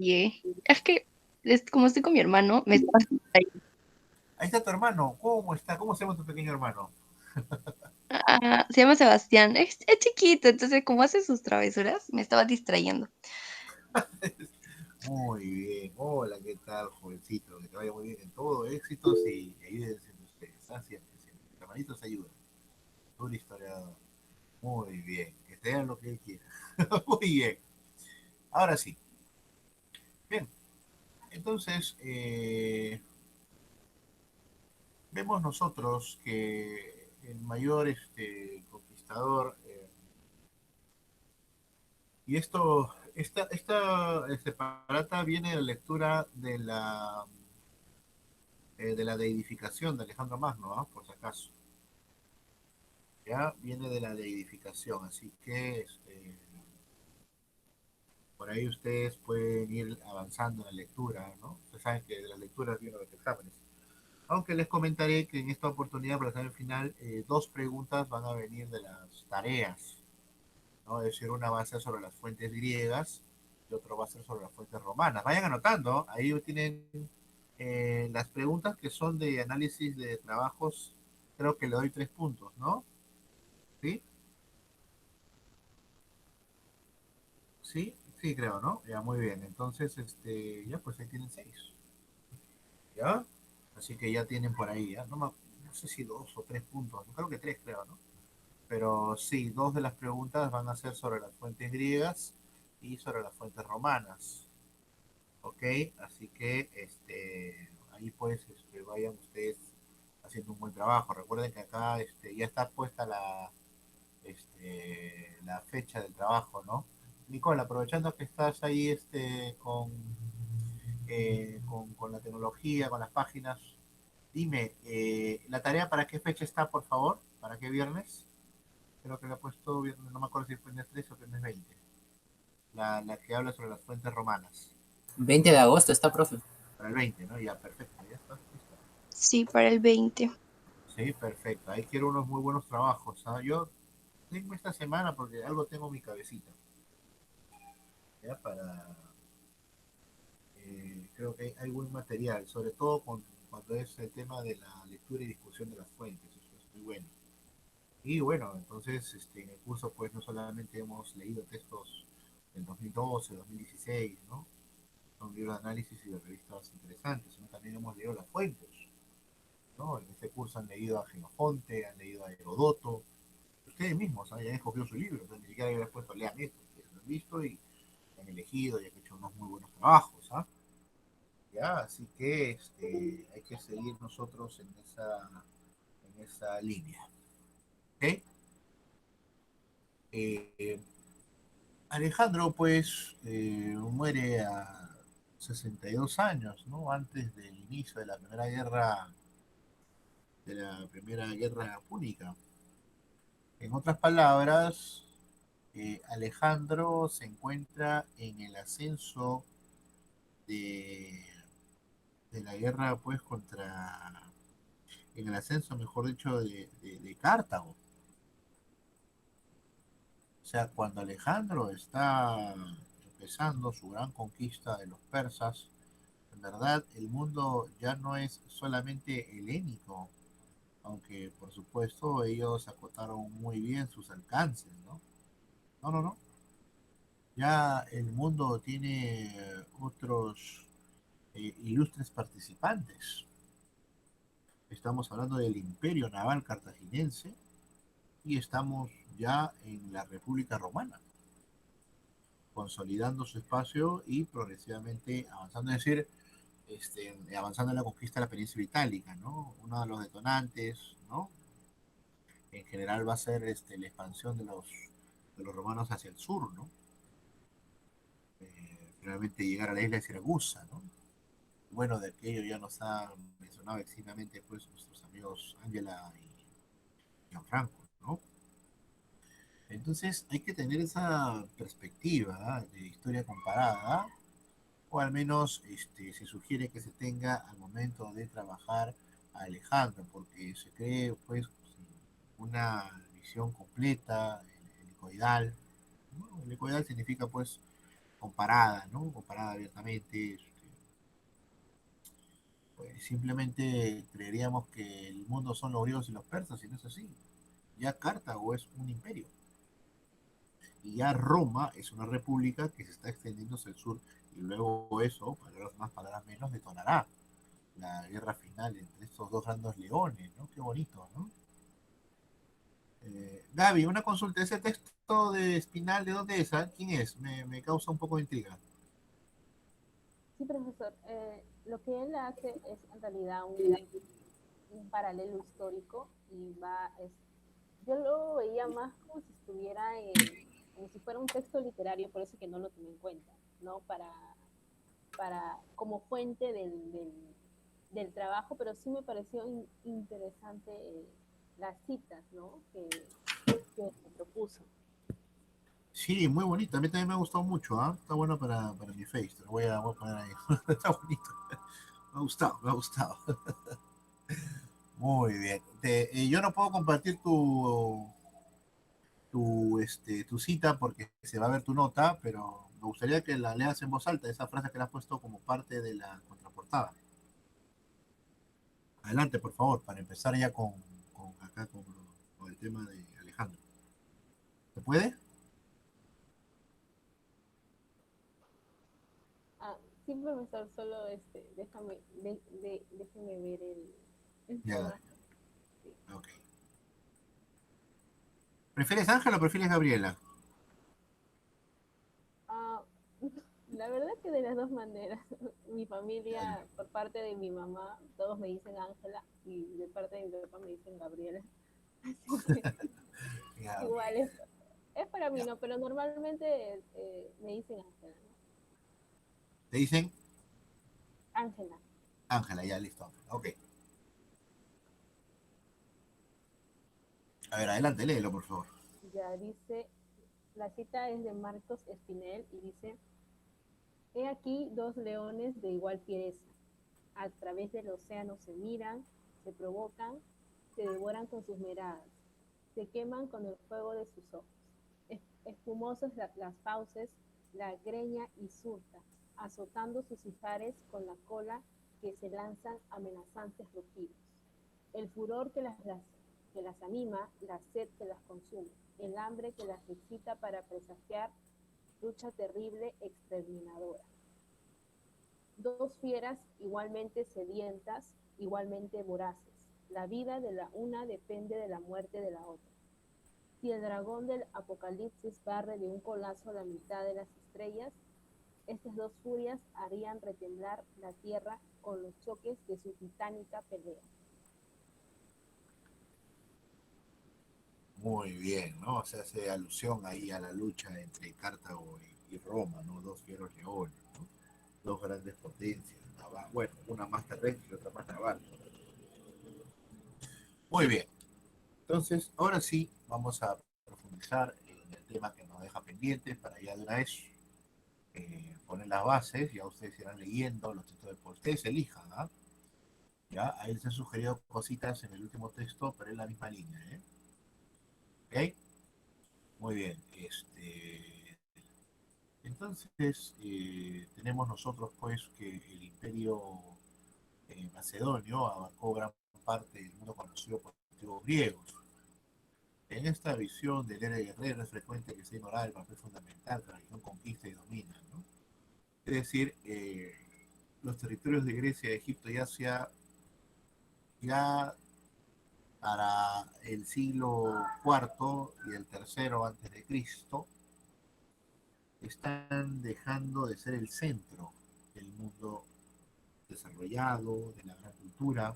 Oye, es que como estoy con mi hermano, me estaba distrayendo. Ahí está tu hermano. ¿Cómo está? ¿Cómo se llama tu pequeño hermano? Se llama Sebastián, es chiquito, entonces como hace sus travesuras, me estaba distrayendo. Muy bien. Hola, ¿qué tal, jovencito? Que te vaya muy bien en todo. Éxitos y ayúdense entre ustedes. Siempre, siempre. Los hermanitos se ayudan. Un historiador. Muy bien. Que te hagan lo que él quiera. Muy bien. Ahora sí. Bien. Entonces, vemos nosotros que el mayor conquistador, y esta separata viene de la lectura de la deidificación de Alejandro Magno, ¿ah? Por si acaso. Ya viene de la deidificación, así que por ahí ustedes pueden ir avanzando en la lectura, ¿no? Ustedes saben que de las lecturas vienen los exámenes. Aunque les comentaré que en esta oportunidad, para el examen final, dos preguntas van a venir de las tareas, ¿no? Es decir, una va a ser sobre las fuentes griegas y otro va a ser sobre las fuentes romanas. Vayan anotando, ahí tienen las preguntas que son de análisis de trabajos, creo que le doy 3 puntos, ¿no? ¿Sí? Sí, sí, creo, ¿no? Ya, muy bien. Entonces, ya, pues ahí tienen 6. ¿Ya? Así que ya tienen por ahí, ¿ya? No sé si 2 o 3 puntos, creo que 3, creo, ¿no? Pero sí, dos de las preguntas van a ser sobre las fuentes griegas y sobre las fuentes romanas. ¿Ok? Así que, ahí pues, vayan ustedes haciendo un buen trabajo. Recuerden que acá, ya está puesta la fecha del trabajo, ¿no? Nicole, aprovechando que estás ahí con la tecnología, con las páginas, dime, ¿la tarea para qué fecha está, por favor? ¿Para qué viernes? Creo que le he puesto viernes, no me acuerdo si es viernes 13 o viernes 20. La que habla sobre las fuentes romanas. 20 de agosto está, profe. Para el 20, ¿no? Ya, perfecto, ya está, listo. Sí, para el 20. Sí, perfecto. Ahí quiero unos muy buenos trabajos. ¿Ah? Yo tengo esta semana porque algo tengo en mi cabecita. ¿Ya? Creo que hay buen material, sobre todo cuando es el tema de la lectura y discusión de las fuentes. Eso es muy bueno. Y bueno, entonces en el curso pues no solamente hemos leído textos del 2012, 2016, ¿no? Son libros de análisis y de revistas interesantes, sino también hemos leído las fuentes, ¿no? En este curso han leído a Genofonte, han leído a Herodoto, ustedes mismos hayan escogido su libro, entonces ni siquiera hayan puesto lean esto, ustedes lo han visto y han elegido y han hecho unos muy buenos trabajos, ¿ah? ¿Ya? Así que hay que seguir nosotros en esa línea. ¿Ok? Eh, Alejandro, pues, muere a 62 años, ¿no? Antes del inicio de la Primera Guerra Púnica. En otras palabras, Alejandro se encuentra en el ascenso de, de la guerra, pues, en el ascenso, mejor dicho, de Cartago. O sea, cuando Alejandro está empezando su gran conquista de los persas, en verdad el mundo ya no es solamente helénico, aunque por supuesto ellos acotaron muy bien sus alcances, ¿no? No, no, no. Ya el mundo tiene otros ilustres participantes. Estamos hablando del Imperio Naval Cartaginense y estamos ya en la República Romana, consolidando su espacio y progresivamente avanzando, es decir, avanzando en la conquista de la península itálica, ¿no? Uno de los detonantes, ¿no? En general va a ser la expansión de los romanos hacia el sur, ¿no? Finalmente llegar a la isla de Siracusa, ¿no? Bueno, de aquello ya nos ha mencionado extensamente pues nuestros amigos Ángela y Gianfranco, ¿no? Entonces hay que tener esa perspectiva, ¿eh? De historia comparada, o al menos se sugiere que se tenga al momento de trabajar a Alejandro, porque se cree pues una visión completa, el ecoidal. ¿No? El ecoidal significa pues comparada, ¿no? Comparada abiertamente. Pues simplemente creeríamos que el mundo son los griegos y los persas, y no es así. Ya Cartago es un imperio. Y ya Roma es una república que se está extendiendo hacia el sur. Y luego eso, palabras más, palabras menos, detonará la guerra final entre estos dos grandes leones, ¿no? Qué bonito, ¿no? Gaby, una consulta. ¿Ese texto de Espinal, de dónde es? ¿Ah? ¿Quién es? Me causa un poco de intriga. Sí, profesor. Lo que él hace es en realidad un paralelo histórico y yo lo veía más como si estuviera como si fuera un texto literario, por eso que no lo tomé en cuenta, ¿no? Como fuente del trabajo, pero sí me pareció interesante las citas, ¿no? Que me propuso. Sí, muy bonito. A mí también me ha gustado mucho, ¿ah? Está bueno para mi face. Te lo voy a poner ahí. Está bonito. Me ha gustado, me ha gustado. Muy bien. Yo no puedo compartir tu cita porque se va a ver tu nota, pero me gustaría que la leas en voz alta, esa frase que le has puesto como parte de la contraportada. Adelante, por favor, para empezar ya acá con el tema de Alejandro. ¿Se puede? Ah, sí, profesor, solo déjeme ver el Ya, tema. Sí. ok. ¿Prefieres Ángela o prefieres Gabriela? Ah, la verdad que de las dos maneras, mi Ya, familia, por parte de mi mamá, todos me dicen Ángela y de parte de mi papá me dicen Gabriela. Así que ya, ok. igual es para mí, Ya. ¿no? Pero normalmente me dicen Ángela, ¿no? Te dicen Ángela. Ángela, ya listo. Ok. A ver, adelante, léelo, por favor. Ya dice, la cita es de Marcos Espinel y dice, he aquí dos leones de igual fiereza. A través del océano se miran, se provocan, se devoran con sus miradas, se queman con el fuego de sus ojos. Espumosos las fauces, la greña y surta, azotando sus ijares con la cola que se lanzan amenazantes rugidos. El furor que las anima, la sed que las consume, el hambre que las excita para presagiar lucha terrible, exterminadora. Dos fieras igualmente sedientas, igualmente voraces. La vida de la una depende de la muerte de la otra. Si el dragón del Apocalipsis barre de un colazo la mitad de las estrellas, estas dos furias harían retemblar la tierra con los choques de su titánica pelea. Muy bien, ¿no? Se hace alusión ahí a la lucha entre Cartago y Roma, ¿no? Dos fieros leones, ¿no? Dos grandes potencias. Bueno, una más terrestre y otra más naval. Muy bien. Entonces, ahora sí, vamos a profundizar en el tema que nos deja pendientes para ya de una vez poner las bases. Ya ustedes irán leyendo los textos de por ustedes elijan, ¿ah? Ya, ahí les he sugerido cositas en el último texto, pero es la misma línea, ¿eh? ¿Ok? Muy bien. Entonces, tenemos nosotros pues que el imperio macedonio abarcó gran parte del mundo conocido por los antiguos griegos. En esta visión del héroe guerrero es frecuente que se ignora el papel fundamental que la región conquista y domina, ¿no? Es decir, los territorios de Grecia y Egipto ya para el siglo cuarto y el tercero antes de Cristo están dejando de ser el centro del mundo desarrollado, de la gran cultura,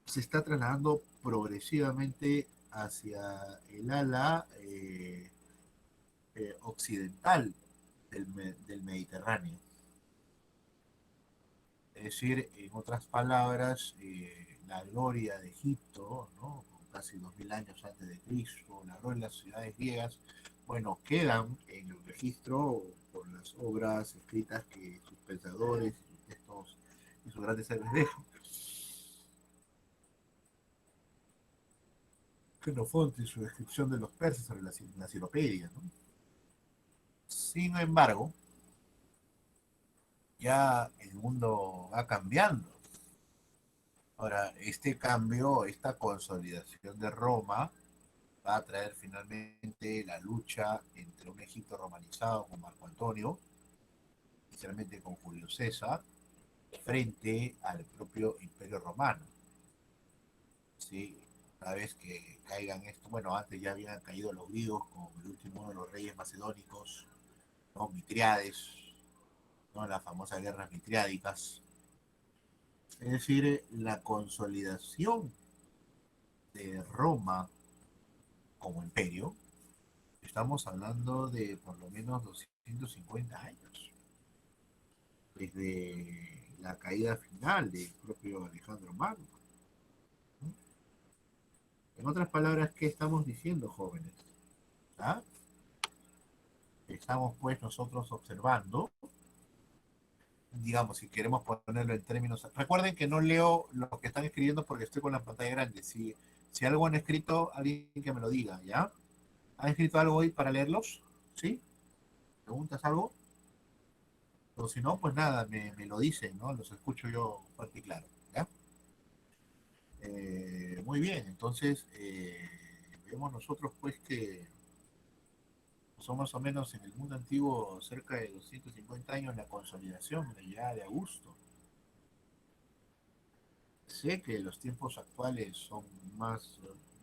se está trasladando progresivamente hacia el ala occidental del Mediterráneo. Es decir, en otras palabras, la gloria de Egipto, ¿no? Casi 2000 años antes de Cristo, la gloria de las ciudades griegas, bueno, quedan en el registro por las obras escritas que sus pensadores y sus textos y sus grandes héroes dejan. Xenofonte y su descripción de los persas sobre la enciclopedia, ¿no? Sin embargo, ya el mundo va cambiando. Ahora, este cambio, esta consolidación de Roma, va a traer finalmente la lucha entre un Egipto romanizado con Marco Antonio, especialmente con Julio César, frente al propio Imperio Romano. ¿Sí? Una vez que caigan esto, bueno, antes ya habían caído los griegos con el último de los reyes macedónicos, ¿no? Mitriades, ¿no? Las famosas guerras mitriádicas. Es decir, la consolidación de Roma como imperio, estamos hablando de por lo menos 250 años, desde la caída final del propio Alejandro Magno. En otras palabras, ¿qué estamos diciendo, jóvenes? ¿Ah? Estamos pues nosotros observando, digamos, si queremos ponerlo en términos... Recuerden que no leo lo que están escribiendo porque estoy con la pantalla grande. Si algo han escrito, alguien que me lo diga, ¿ya? ¿Han escrito algo hoy para leerlos? ¿Sí? ¿Preguntas algo? O si no, pues nada, me lo dicen, ¿no? Los escucho yo fuerte y claro, ¿ya? Muy bien, entonces vemos nosotros pues que son más o menos en el mundo antiguo cerca de 250 años la consolidación de la llegada de Augusto. Sé que los tiempos actuales son más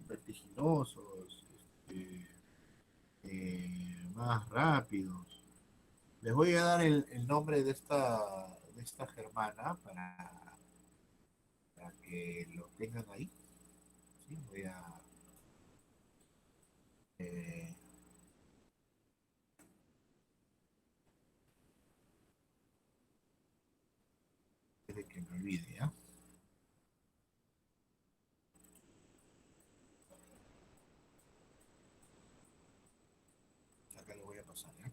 vertiginosos, más rápidos. Les voy a dar el nombre de esta germana para que lo tengan ahí. ¿Sí? Voy a... Eh, desde que me olvide, ¿ya? Acá lo voy a pasar, ¿ya?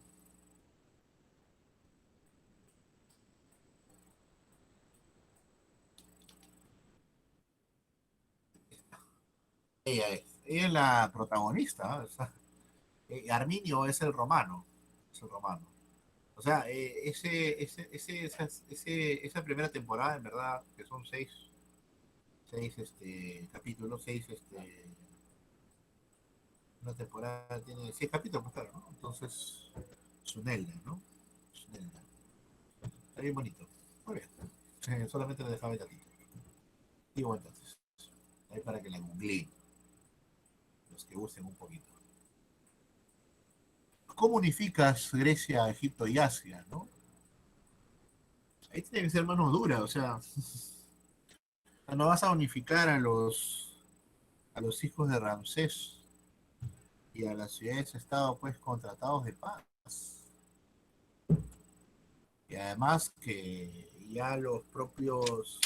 Ella es la protagonista, ¿no? Arminio es el romano, es el romano. O sea, esa primera temporada, en verdad, que son seis capítulos, una temporada tiene 6 capítulos, más claro, ¿no? Entonces, Sunelda, ¿no? Sunelda. Está bien bonito. Muy bien. Solamente lo dejaba el gatito. Digo entonces, ahí para que la googleen, los que gusten un poquito. ¿Cómo unificas Grecia, Egipto y Asia, no? Ahí tiene que ser mano dura, o sea, no vas a unificar a los hijos de Ramsés y a las ciudades-estado, pues, contratados de paz. Y además que ya los propios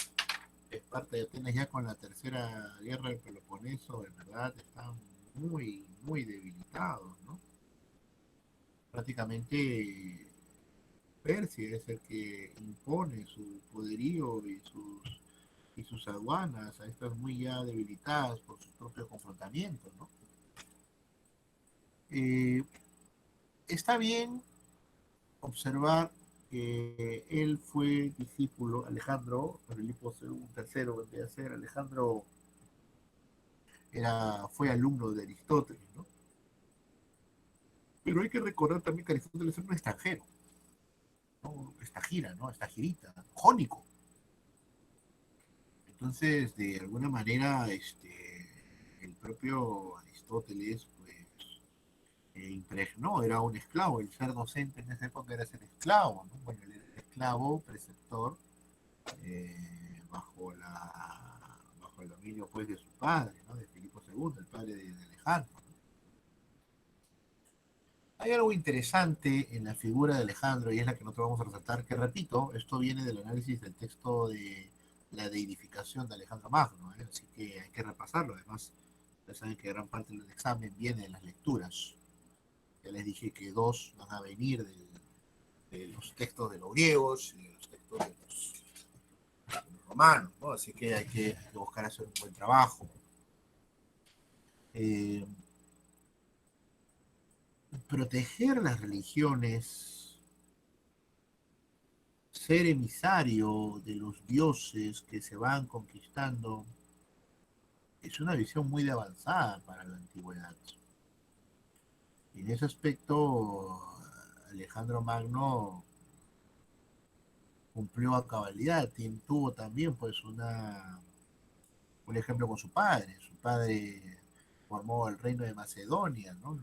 Esparta y Atenas ya con la tercera guerra del Peloponeso, en verdad, están muy, muy debilitados, ¿no? Prácticamente Persia es el que impone su poderío y sus aduanas a estas muy ya debilitadas por sus propios confrontamientos, ¿no? Eh, Está bien observar que él fue discípulo, Alejandro, Filipo III, vendría a ser, Alejandro fue alumno de Aristóteles, ¿no? Pero hay que recordar también que Aristóteles era un extranjero, ¿no? Estagira, ¿no? Estagirita, jónico. Entonces, de alguna manera, el propio Aristóteles, pues, impregnó, era un esclavo, el ser docente en esa época era ser esclavo, ¿no? Bueno, él era esclavo, preceptor, bajo el dominio pues de su padre, ¿no? De Filipo II, el padre de Alejandro, ¿no? Hay algo interesante en la figura de Alejandro y es la que nosotros vamos a resaltar, que repito, esto viene del análisis del texto de la deidificación de Alejandro Magno, ¿eh? Así que hay que repasarlo. Además, ustedes saben que gran parte del examen viene de las lecturas. Ya les dije que dos van a venir de los textos de los griegos y de los textos de los romanos, ¿no? Así que hay que buscar hacer un buen trabajo. proteger las religiones, ser emisario de los dioses que se van conquistando, es una visión muy de avanzada para la antigüedad. Y en ese aspecto, Alejandro Magno cumplió a cabalidad. Tuvo también pues un ejemplo con su padre. Su padre formó el reino de Macedonia, ¿no?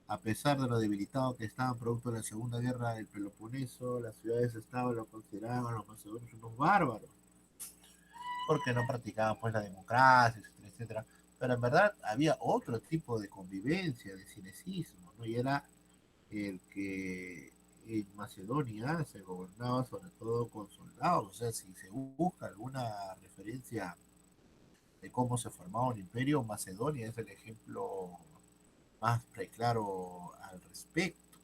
A pesar de lo debilitado que estaban producto de la Segunda Guerra del Peloponeso, las ciudades estaban, lo consideraban los macedonios unos bárbaros, porque no practicaban pues la democracia, etcétera, etcétera. Pero en verdad había otro tipo de convivencia, de cinecismo, ¿no? Y era el que en Macedonia se gobernaba sobre todo con soldados. O sea, si se busca alguna referencia de cómo se formaba un imperio, Macedonia es el ejemplo más claro al respecto.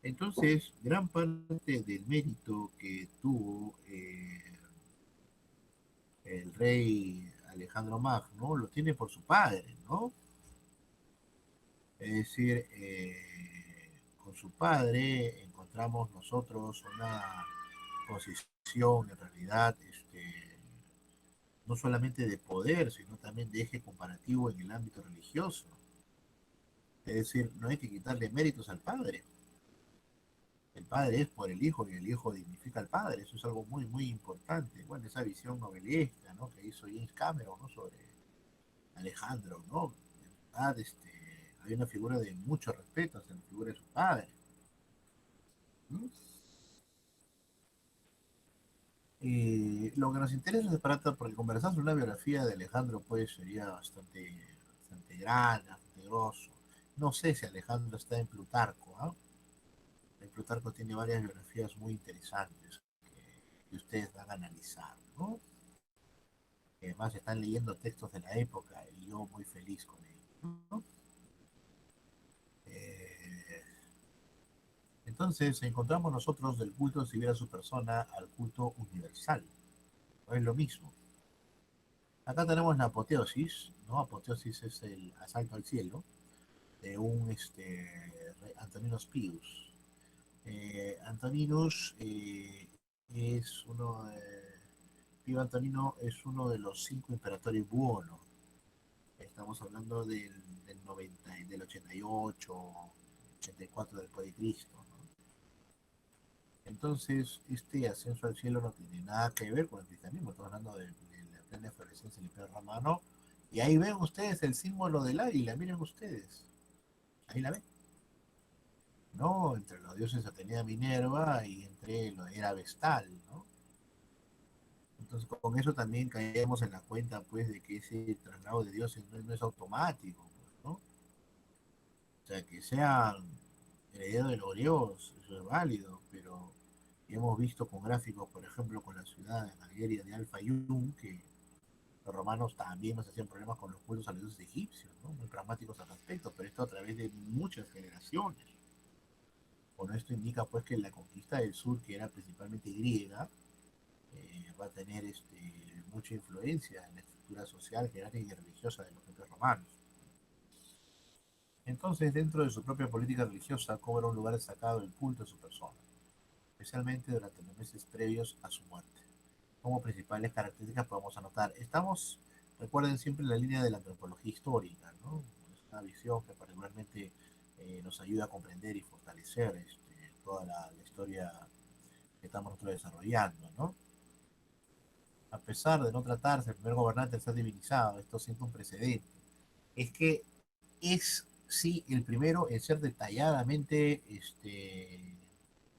Entonces, gran parte del mérito que tuvo el rey Alejandro Magno lo tiene por su padre, ¿no? Es decir, con su padre encontramos nosotros una posición en realidad no solamente de poder, sino también de eje comparativo en el ámbito religioso. Es decir, no hay que quitarle méritos al padre. El padre es por el hijo y el hijo dignifica al padre. Eso es algo muy, muy importante. Bueno, esa visión novelesca, ¿no? Que hizo James Cameron, ¿no? Sobre Alejandro, ¿no? En verdad, hay una figura de mucho respeto hacia la figura de su padre. ¿No? Lo que nos interesa es para porque conversar sobre una biografía de Alejandro pues sería bastante grande, bastante grosso. No sé si Alejandro está en Plutarco, ¿ah? En Plutarco tiene varias biografías muy interesantes que ustedes van a analizar, ¿no? Además están leyendo textos de la época y yo muy feliz con ello, ¿no? Eh, entonces encontramos nosotros del culto civil a su persona al culto universal. No es lo mismo. Acá tenemos la apoteosis, ¿no? Apoteosis es el asalto al cielo de un Antoninus Pius. Antoninus es uno, Pío Antonino es uno de los 5 imperatores buonos. Estamos hablando del 90, del 88, 84 después de Cristo, ¿no? Entonces, este ascenso al cielo no tiene nada que ver con el cristianismo. Estamos hablando de la plena efervescencia del Imperio Romano. Y ahí ven ustedes el símbolo del águila, miren ustedes. Ahí la ven. ¿No? Entre los dioses Atenea Minerva y entre lo era Vestal, ¿no? Entonces con eso también caemos en la cuenta pues de que ese traslado de dioses no es automático, pues, ¿no? O sea, que sean herederos de los griegos, eso es válido, pero hemos visto con gráficos, por ejemplo, con la ciudad de Nageria de Alfa Yum, que los romanos también nos hacían problemas con los cultos a los dioses egipcios, ¿no? Muy pragmáticos al respecto, pero esto a través de muchas generaciones. Bueno, esto indica pues que la conquista del sur, que era principalmente griega, va a tener mucha influencia en la estructura social, jerárquica y religiosa de los propios romanos. Entonces, dentro de su propia política religiosa, cobra un lugar destacado el culto de su persona, especialmente durante los meses previos a su muerte. Como principales características podemos anotar, recuerden siempre la línea de la antropología histórica, ¿no? Es una visión que particularmente nos ayuda a comprender y fortalecer toda la historia que estamos nosotros desarrollando, ¿no? A pesar de no tratarse el primer gobernante de ser divinizado, esto siente un precedente. Es que es, sí, el primero en ser detalladamente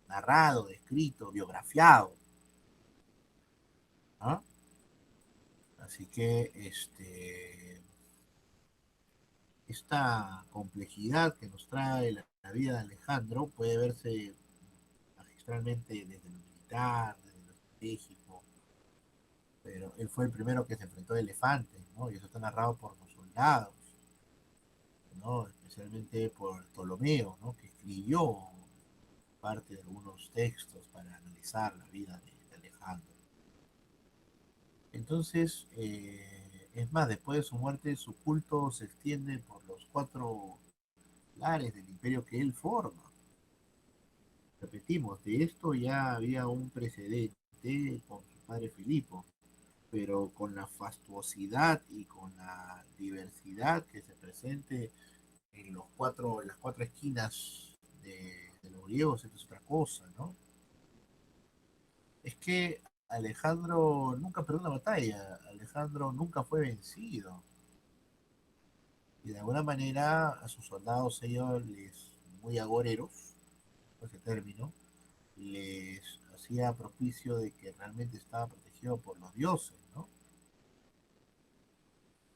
narrado, descrito, biografiado. ¿Ah? Así que esta complejidad que nos trae la vida de Alejandro puede verse magistralmente desde lo militar, desde lo estratégico, pero él fue el primero que se enfrentó a elefantes, ¿no? Y eso está narrado por los soldados, ¿no? Especialmente por Ptolomeo, ¿no? Que escribió parte de algunos textos para analizar la vida de Alejandro. Entonces, Es más, después de su muerte, su culto se extiende por los 4 lares del imperio que él forma. Repetimos, de esto ya había un precedente con su padre Filipo, pero con la fastuosidad y con la diversidad que se presente en las 4 esquinas de los griegos, esto es otra cosa, ¿no? Es que Alejandro nunca perdió una batalla, Alejandro nunca fue vencido, y de alguna manera a sus soldados ellos muy agoreros, ese término, les hacía propicio de que realmente estaba protegido por los dioses, ¿no?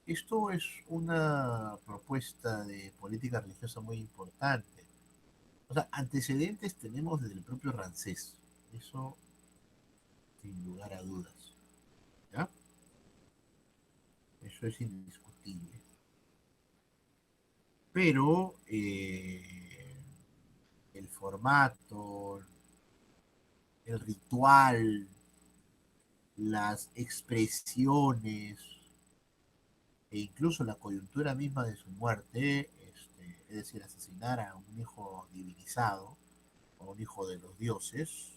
Esto es una propuesta de política religiosa muy importante. O sea, antecedentes tenemos desde el propio Ramsés, eso sin lugar a dudas, ¿ya? Eso es indiscutible. Pero el formato, el ritual, las expresiones e incluso la coyuntura misma de su muerte, es decir, asesinar a un hijo divinizado o un hijo de los dioses,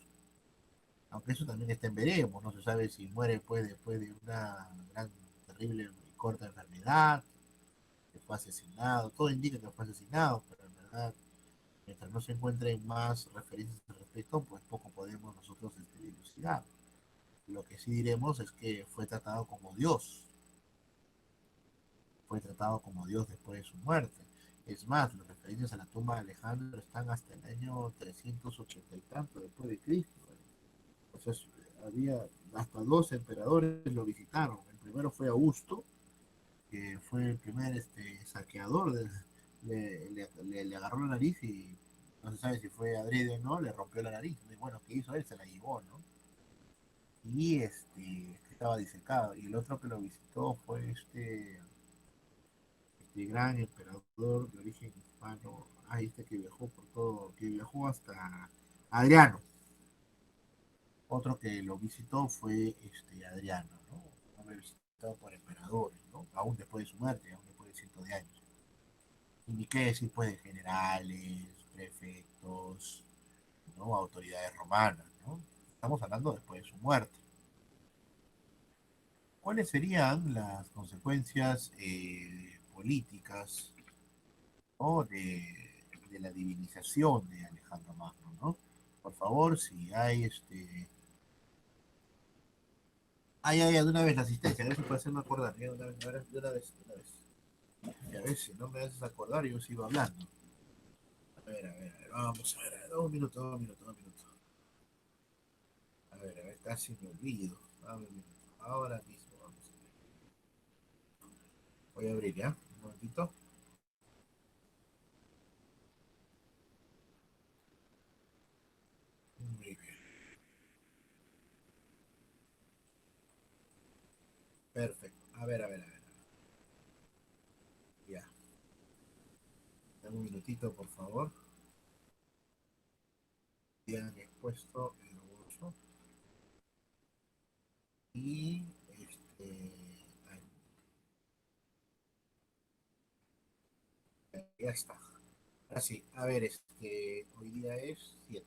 aunque eso también está en veremos, no se sabe si muere después de una gran, terrible y corta enfermedad, que fue asesinado, todo indica que fue asesinado, pero en verdad, mientras no se encuentren más referencias al respecto, pues poco podemos nosotros dilucidar. Lo que sí diremos es que fue tratado como Dios después de su muerte. Es más, las referencias a la tumba de Alejandro están hasta el año 380 y tanto después de Cristo. O sea, había hasta 2 emperadores lo visitaron. El primero fue Augusto, que fue el primer saqueador, le agarró la nariz y no se sabe si fue adrede o no, le rompió la nariz. Y bueno, ¿qué hizo él? Se la llevó, ¿no? Y estaba disecado. Y el otro que lo visitó fue este gran emperador de origen hispano, que viajó por todo, que viajó hasta Adriano. Otro que lo visitó fue Adriano, ¿no? Hombre visitado por emperadores, ¿no? Aún después de su muerte, aún después de cientos de años. Y ni qué decir, pues, de generales, prefectos, ¿no? Autoridades romanas, ¿no? Estamos hablando después de su muerte. ¿Cuáles serían las consecuencias políticas, ¿no? de la divinización de Alejandro Magno, ¿no? Por favor, si hay de una vez la asistencia, a ver si puede hacerme acordar, de una vez, de una vez, de una vez. Y a ver si no me haces acordar, yo sigo hablando. A ver, vamos a ver, 2 minutos, 2 minutos, 2 minutos. A ver, casi me olvido. Dame un minuto. Ahora mismo, vamos a ver. Voy a abrir, ¿ya? Un momentito. Muy bien. Perfecto. A ver. Ya. Dame un minutito, por favor. Bien expuesto el uso. Y ahí, ya está. Así, a ver, hoy día es 7.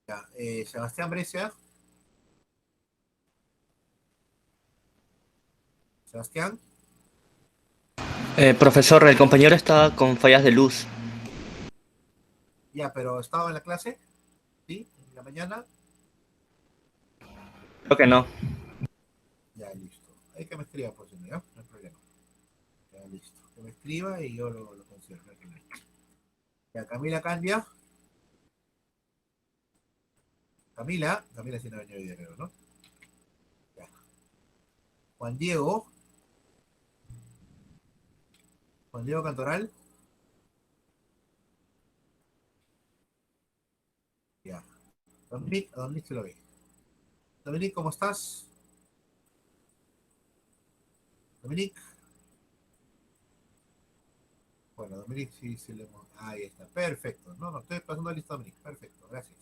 Ya, Sebastián Brescia. Sebastián. Profesor, el compañero está con fallas de luz. Ya, pero estaba en la clase. ¿Sí? En la mañana. Creo que no. Ya, listo. Hay que me escriba, por si no, ¿ya? No hay problema. Ya, listo. Que me escriba y yo lo considero. No hay problema. Ya, Camila Candia. Camila sí no venía hoy de nuevo, ¿no? Ya. Juan Diego. Juan Diego Cantoral. Ya. Dominic se lo ve. Dominic, ¿cómo estás? Dominic. Bueno, Dominic sí le hemos... Ahí está, perfecto. No, estoy pasando la lista, Dominic. Perfecto, gracias.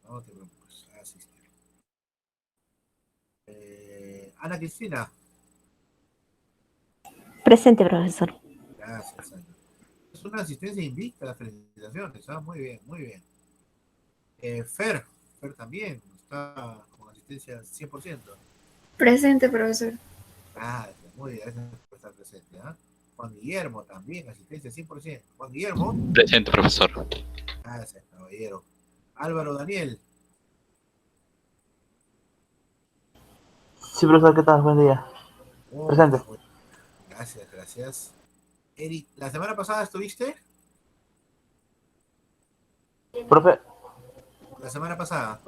No te preocupes, así está. Ana Cristina. Presente, profesor. Gracias, Ana. Es una asistencia invicta, felicitaciones. Muy bien, muy bien. Fer también está con asistencia 100%. Presente, profesor. Gracias, muy bien, gracias por estar presente. Juan Guillermo también, asistencia 100%. Juan Guillermo. Presente, profesor. Gracias, caballero. Álvaro Daniel. Sí, profesor, ¿qué tal? Buen día. Presente. Gracias, gracias. Eric, ¿la semana pasada estuviste? Profe. La semana pasada.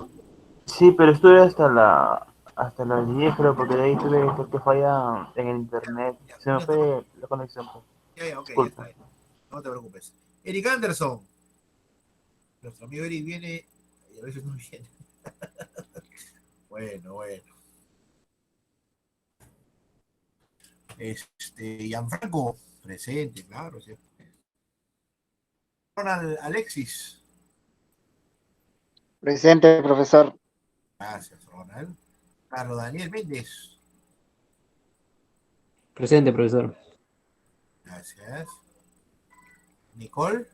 Sí, pero estuve hasta las 10, creo, porque de ahí tuve que falla en el internet. Se me fue la conexión. Ya, ok, ya está ahí. No te preocupes. Eric Anderson. Nuestro amigo Eric viene y a veces no viene. Bueno. Gianfranco, presente, claro. Sí. Ronald Alexis. Presente, profesor. Gracias, Ronald. Carlos Daniel Méndez. Presente, profesor. Gracias. Nicole.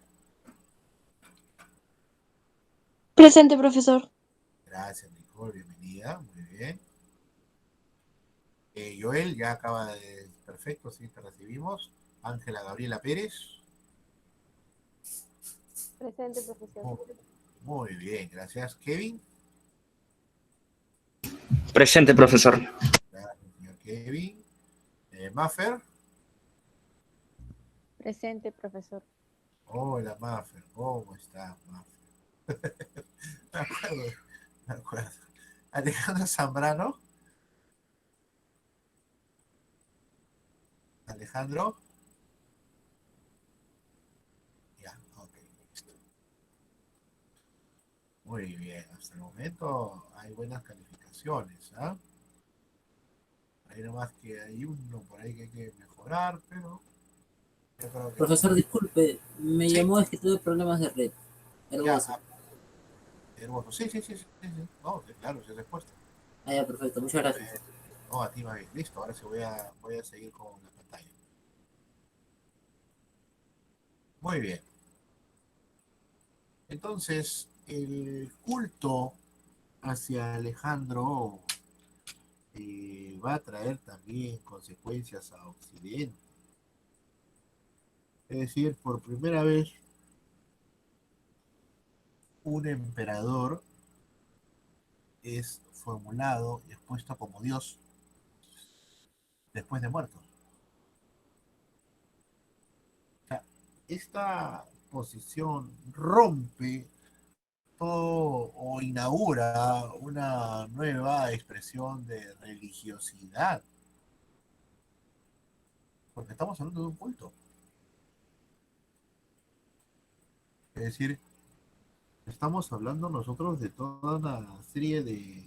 Presente, profesor. Gracias, Nicole, bienvenida, muy bien. Joel, ya acaba de... Perfecto, sí, te recibimos. Ángela Gabriela Pérez. Presente, profesor. Muy bien, gracias. Kevin. Presente, profesor. Gracias, señor Kevin. Maffer. Presente, profesor. Hola, Maffer. ¿Cómo estás, Maffer? Me acuerdo. Alejandro Zambrano. Alejandro. Ya, ok, listo. Muy bien, hasta el momento hay buenas calificaciones, ¿ah? Hay nomás que hay uno por ahí que hay que mejorar, pero yo creo que... Profesor, disculpe, me llamó, es que tuve problemas de red. Hermoso. Hermoso, sí. No, claro, sí, respuesta. Ya, perfecto, muchas gracias. No, a ti va bien. Listo, ahora sí voy a seguir con la pantalla. Muy bien. Entonces, el culto hacia Alejandro va a traer también consecuencias a Occidente. Es decir, por primera vez, un emperador es formulado y expuesto como Dios después de muerto. O sea, esta posición rompe todo o inaugura una nueva expresión de religiosidad. Porque estamos hablando de un culto. Es decir, estamos hablando nosotros de toda una serie de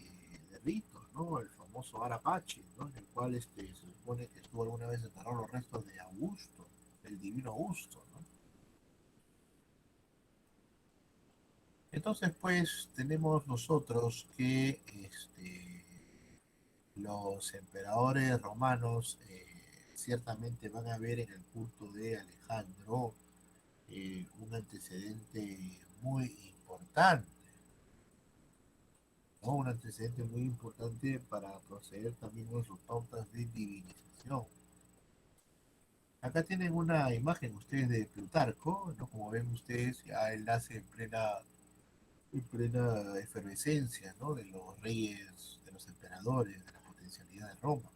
ritos, ¿no? El famoso Arapache, ¿no? En el cual se supone que estuvo alguna vez enterrados los restos de Augusto, del divino Augusto, ¿no? Entonces, pues, tenemos nosotros que los emperadores romanos ciertamente van a ver en el culto de Alejandro un antecedente muy importante, ¿no? Un antecedente muy importante para proceder también con sus pautas de divinización. Acá tienen una imagen ustedes de Plutarco, ¿no? Como ven ustedes, ya él nace en plena efervescencia, ¿no? De los reyes, de los emperadores, de la potencialidad de Roma.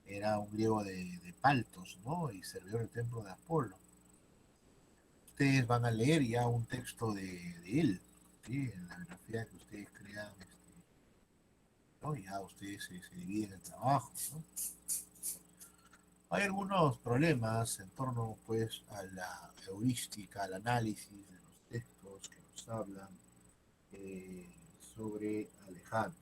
Era un griego de Paltos, ¿no? Y servidor del templo de Apolo. Ustedes van a leer ya un texto de él, ¿sí? En la biografía que ustedes crean, ¿no? Ya ustedes se dividen el trabajo, ¿no? Hay algunos problemas en torno, pues, a la heurística, al análisis de los textos que nos hablan sobre Alejandro.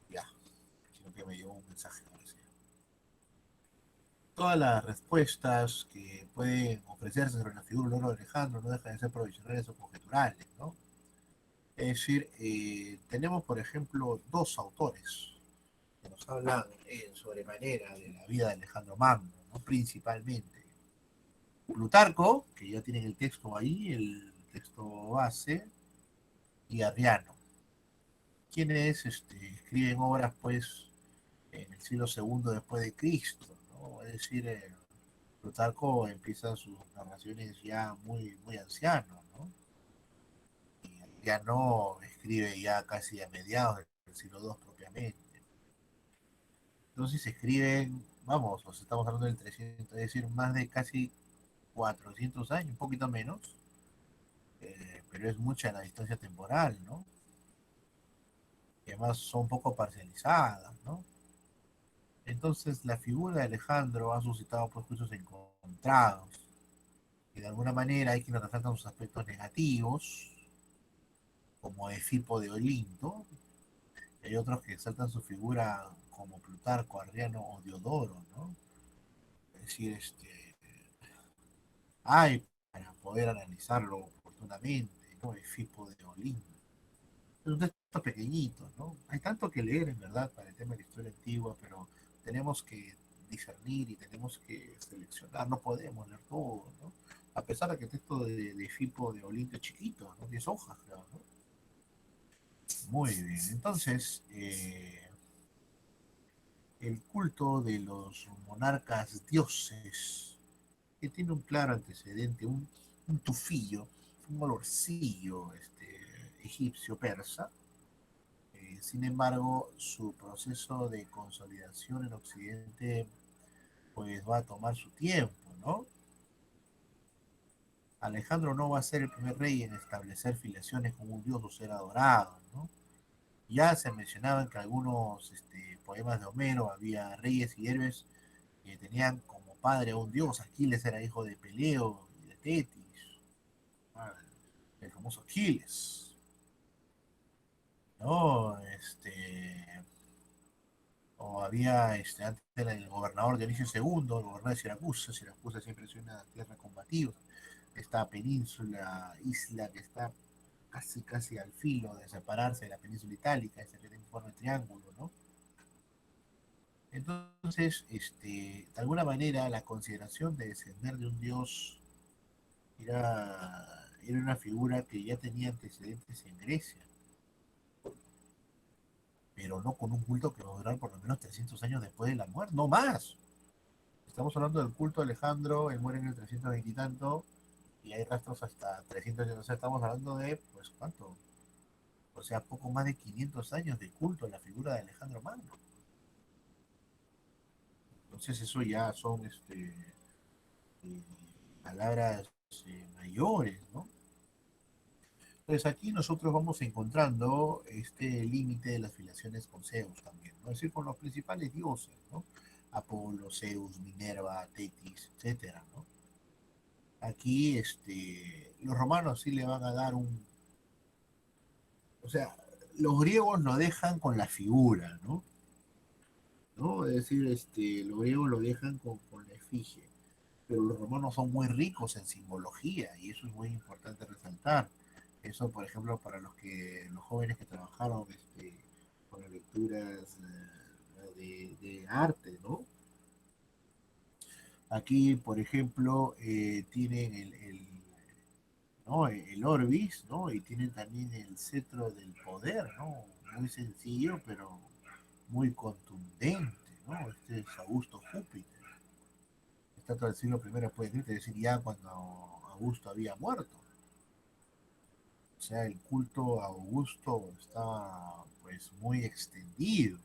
Ya, sino que me llegó un mensaje. todas las respuestas que pueden ofrecerse sobre la figura del oro de Alejandro no dejan de ser provisionales o conjeturales, ¿no? Es decir, tenemos, por ejemplo, dos autores que nos hablan en sobremanera de la vida de Alejandro Magno, ¿no? Principalmente. Plutarco, que ya tienen el texto ahí, el texto base, y Arriano, quienes escriben obras, pues, en el siglo segundo después de Cristo, ¿no? Es decir, Plutarco empieza sus narraciones ya muy, muy anciano, ¿no? Y Arriano escribe ya casi a mediados del siglo II propiamente. Entonces se escriben, vamos, nos estamos hablando del 300, es decir, más de casi 400 años, un poquito menos, pero es mucha la distancia temporal, ¿no? Y además son un poco parcializadas, ¿no? Entonces la figura de Alejandro ha suscitado pues, juicios encontrados, y de alguna manera hay quienes resaltan sus aspectos negativos, como Efipo de Olinto, y hay otros que exaltan su figura como Plutarco, Arriano o Diodoro, ¿no? Es decir, hay para poder analizarlo oportunamente, ¿no? Efipo de Olinto. Es un texto pequeñito, ¿no? Hay tanto que leer, en verdad, para el tema de la historia antigua, pero tenemos que discernir y tenemos que seleccionar, no podemos leer todo, ¿no? A pesar de que el texto de Fipo de Olinto es chiquito, ¿no? 10 hojas, creo, ¿no? Muy bien, entonces, el culto de los monarcas dioses, que tiene un claro antecedente, un tufillo, un olorcillo egipcio persa. Sin embargo, su proceso de consolidación en Occidente pues va a tomar su tiempo, ¿no? Alejandro no va a ser el primer rey en establecer filiaciones con un dios o ser adorado, ¿no? Ya se mencionaba que algunos poemas de Homero había reyes y héroes que tenían como padre a un dios. Aquiles era hijo de Peleo y de Tetis, el famoso Aquiles, ¿no? O había antes era el gobernador Dionisio II, el gobernador de Siracusa. Siracusa siempre es una tierra combativa. Esta península, isla que está casi casi al filo de separarse de la península itálica, ese que tiene forma de triángulo, ¿no? Entonces, de alguna manera, la consideración de descender de un dios era una figura que ya tenía antecedentes en Grecia, pero no con un culto que va a durar por lo menos 300 años después de la muerte, no más. Estamos hablando del culto de Alejandro, él muere en el 320 y tanto, y hay rastros hasta 300 años, o sea, estamos hablando de, pues, ¿cuánto? O sea, poco más de 500 años de culto a la figura de Alejandro Magno. Entonces eso ya son eh, palabras mayores, ¿no? Entonces aquí nosotros vamos encontrando este límite de las filiaciones con Zeus también, ¿no? Es decir, con los principales dioses, ¿no? Apolo, Zeus, Minerva, Tetis, etcétera, ¿no? Aquí los romanos sí le van a dar o sea, los griegos lo dejan con la figura, ¿no? ¿No? Es decir, los griegos lo dejan con la efigie, pero los romanos son muy ricos en simbología y eso es muy importante resaltar. Eso, por ejemplo, para los jóvenes que trabajaron con las lecturas de arte, ¿no? Aquí, por ejemplo, tienen ¿no? El Orbis, ¿no? Y tienen también el cetro del poder, ¿no? Muy sencillo, pero muy contundente, ¿no? Este es Augusto Júpiter. Estatua del siglo I después de Cristo, es decir, ya cuando Augusto había muerto. O sea, el culto a Augusto estaba pues muy extendido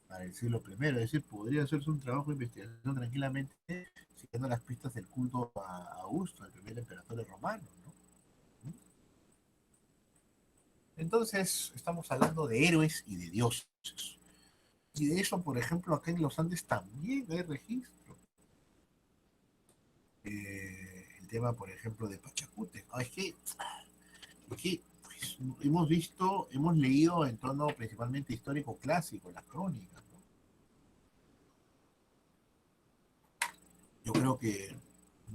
para el siglo I. Es decir, podría hacerse un trabajo de investigación tranquilamente siguiendo las pistas del culto a Augusto, el primer emperador romano, ¿no? Entonces, estamos hablando de héroes y de dioses. Y de eso, por ejemplo, acá en los Andes también hay registro. El tema, por ejemplo, de Pachacute. No, es que pues, hemos visto, hemos leído en tono principalmente histórico clásico, las crónicas, ¿no? Yo creo que,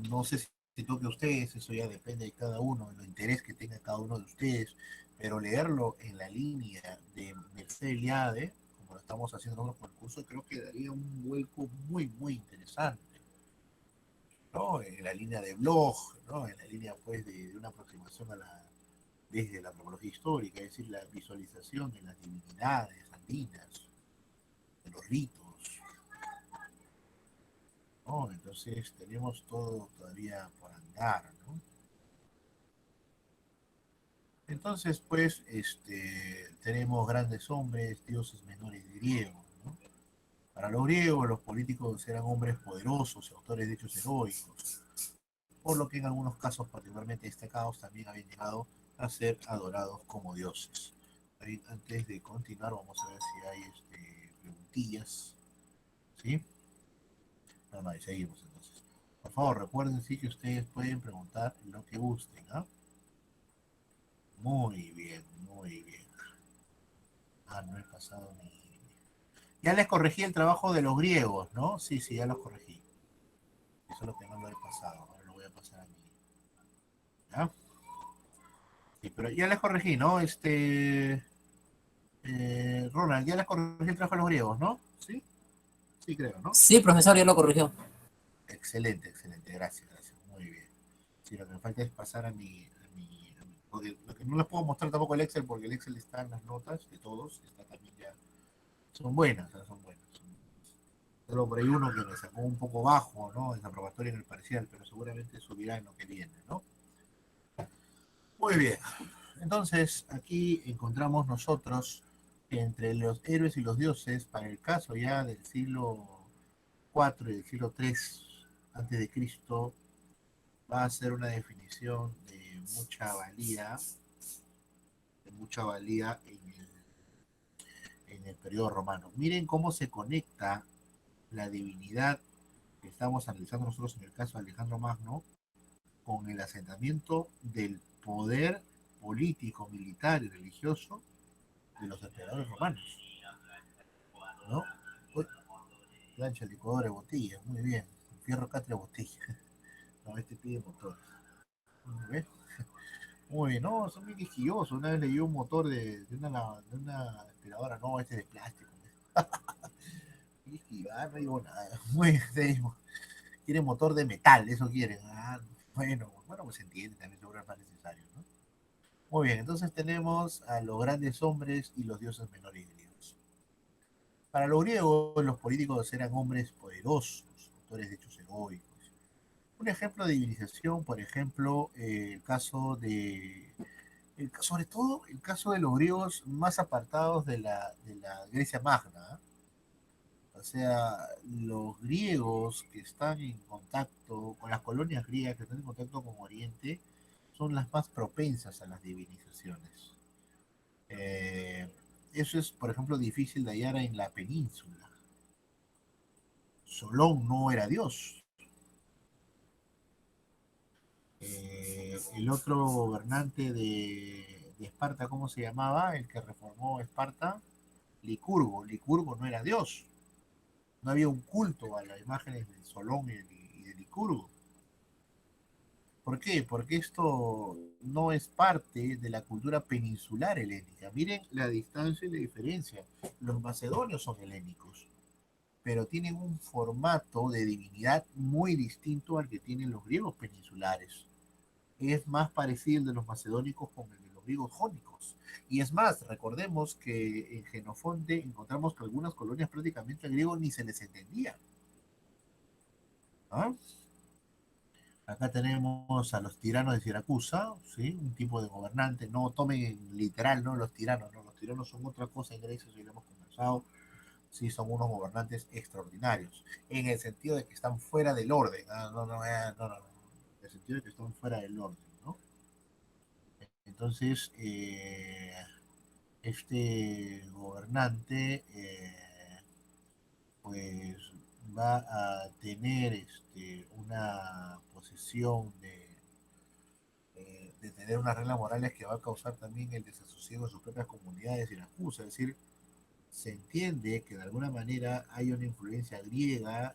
no sé si toque a ustedes, eso ya depende de cada uno, del interés que tenga cada uno de ustedes, pero leerlo en la línea de Mercedes Eliade, como lo estamos haciendo nosotros con el curso, creo que daría un vuelco muy, muy interesante, ¿no? En la línea de blog, ¿no? En la línea, pues, de una aproximación a la, desde la antropología histórica, es decir, la visualización de las divinidades andinas, de los ritos, ¿no? Entonces tenemos todo todavía por andar, ¿no? Entonces, pues, tenemos grandes hombres, dioses menores griegos, ¿no? Para los griegos, los políticos eran hombres poderosos y autores de hechos heroicos, por lo que en algunos casos particularmente destacados también habían llegado a ser adorados como dioses. Ahí, antes de continuar, vamos a ver si hay preguntillas, ¿sí? No, no, ahí seguimos entonces. Por favor, recuerden sí que ustedes pueden preguntar lo que gusten, ¿ah? Muy bien, muy bien. Ah, no he pasado ni... Ya les corregí el trabajo de los griegos, ¿no? Sí, sí, ya los corregí. Eso es lo que no lo he pasado. Ahora lo voy a pasar a mí. ¿Ya? Sí, pero ya les corregí, ¿no? Ronald, ya les corregí el trabajo de los griegos, ¿no? Sí, sí creo, ¿no? Sí, profesor, ya lo corrigió. Excelente, excelente. Gracias, gracias. Muy bien. Sí, lo que me falta es pasar porque lo que no les puedo mostrar tampoco el Excel, porque el Excel está en las notas de todos, está también ya. Son buenas, son buenas. Solo por ahí uno que me sacó un poco bajo, ¿no? Desaprobatorio en el parcial, pero seguramente subirá en lo que viene, ¿no? Muy bien. Entonces, aquí encontramos nosotros que entre los héroes y los dioses, para el caso ya del siglo IV y del siglo III antes de Cristo, va a ser una definición de mucha valía en el periodo romano. Miren cómo se conecta la divinidad que estamos analizando nosotros en el caso de Alejandro Magno con el asentamiento del poder político, militar y religioso de los emperadores romanos, ¿no? Uy, plancha, licuadora de botellas, muy bien. Fierro catre botella. No, este pide motor. ¿Ves? Muy bien, no, son bien quisquillosos. Una vez leí un motor de una aspiradora, no, este es de plástico. Esquivar, no digo nada. Muy bien, seguimos. Quieren motor de metal, eso quieren. Ah, bueno, pues se entiende, también seguro es más necesario, ¿no? Muy bien, entonces tenemos a los grandes hombres y los dioses menores griegos. Para los griegos, los políticos eran hombres poderosos, autores de hechos heroicos. Un ejemplo de divinización, por ejemplo, sobre todo el caso de los griegos más apartados de la Grecia Magna. O sea, los griegos que están en contacto con las colonias griegas que están en contacto con Oriente son las más propensas a las divinizaciones. Eh, Eso es, por ejemplo, difícil de hallar en la península. Solón no era dios. El otro gobernante de Esparta, ¿cómo se llamaba? El que reformó Esparta, Licurgo. Licurgo no era dios. No había un culto a las imágenes de Solón y de Licurgo. ¿Por qué? Porque esto no es parte de la cultura peninsular helénica. Miren la distancia y la diferencia. Los macedonios son helénicos, pero tienen un formato de divinidad muy distinto al que tienen los griegos peninsulares. Es más parecido el de los macedónicos con el de los griegos jónicos. Y es más, recordemos que en Genofonte encontramos que algunas colonias prácticamente al griego ni se les entendía. ¿Ah? Acá tenemos a los tiranos de Siracusa, ¿sí? Un tipo de gobernante. No tomen en literal, ¿no? Los tiranos, ¿no? Los tiranos son otra cosa en Grecia, si lo hemos conversado. Sí, son unos gobernantes extraordinarios, en el sentido de que están fuera del orden. En el sentido de que están fuera del orden, ¿no? Entonces, este gobernante, pues, va a tener una posición de tener unas reglas morales que va a causar también el desasosiego de sus propias comunidades y la acusa. Es decir, se entiende que de alguna manera hay una influencia griega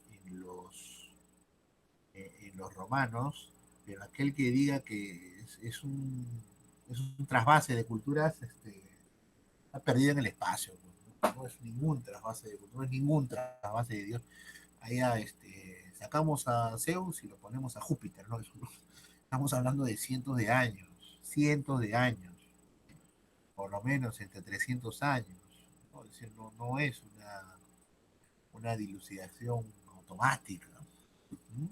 en los romanos, pero aquel que diga que es un trasvase de culturas, está perdido en el espacio. No es ningún trasvase de cultura, no es ningún trasvase de Dios. Allá sacamos a Zeus y lo ponemos a Júpiter, ¿no? Estamos hablando de cientos de años, por lo menos entre 300 años. ¿No? Es decir, no es una dilucidación automática. ¿Mm?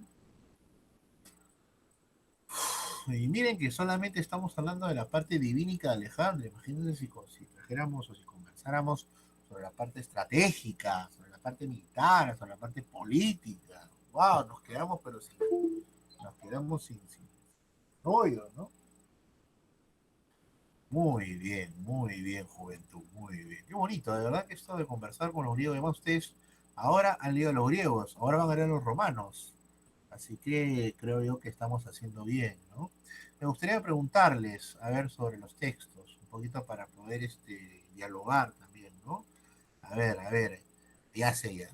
Y miren que solamente estamos hablando de la parte divínica de Alejandro. Imagínense si trajéramos o si conversáramos sobre la parte estratégica, sobre la parte militar, sobre la parte política. Wow, nos quedamos sin rollo, ¿no? Muy bien, juventud, muy bien. Qué bonito, de verdad que esto de conversar con los griegos, además ustedes ahora han leído a los griegos, ahora van a leer a los romanos. Así que creo yo que estamos haciendo bien, ¿no? Me gustaría preguntarles, a ver, sobre los textos, un poquito para poder dialogar también, ¿no? A ver, ya sé,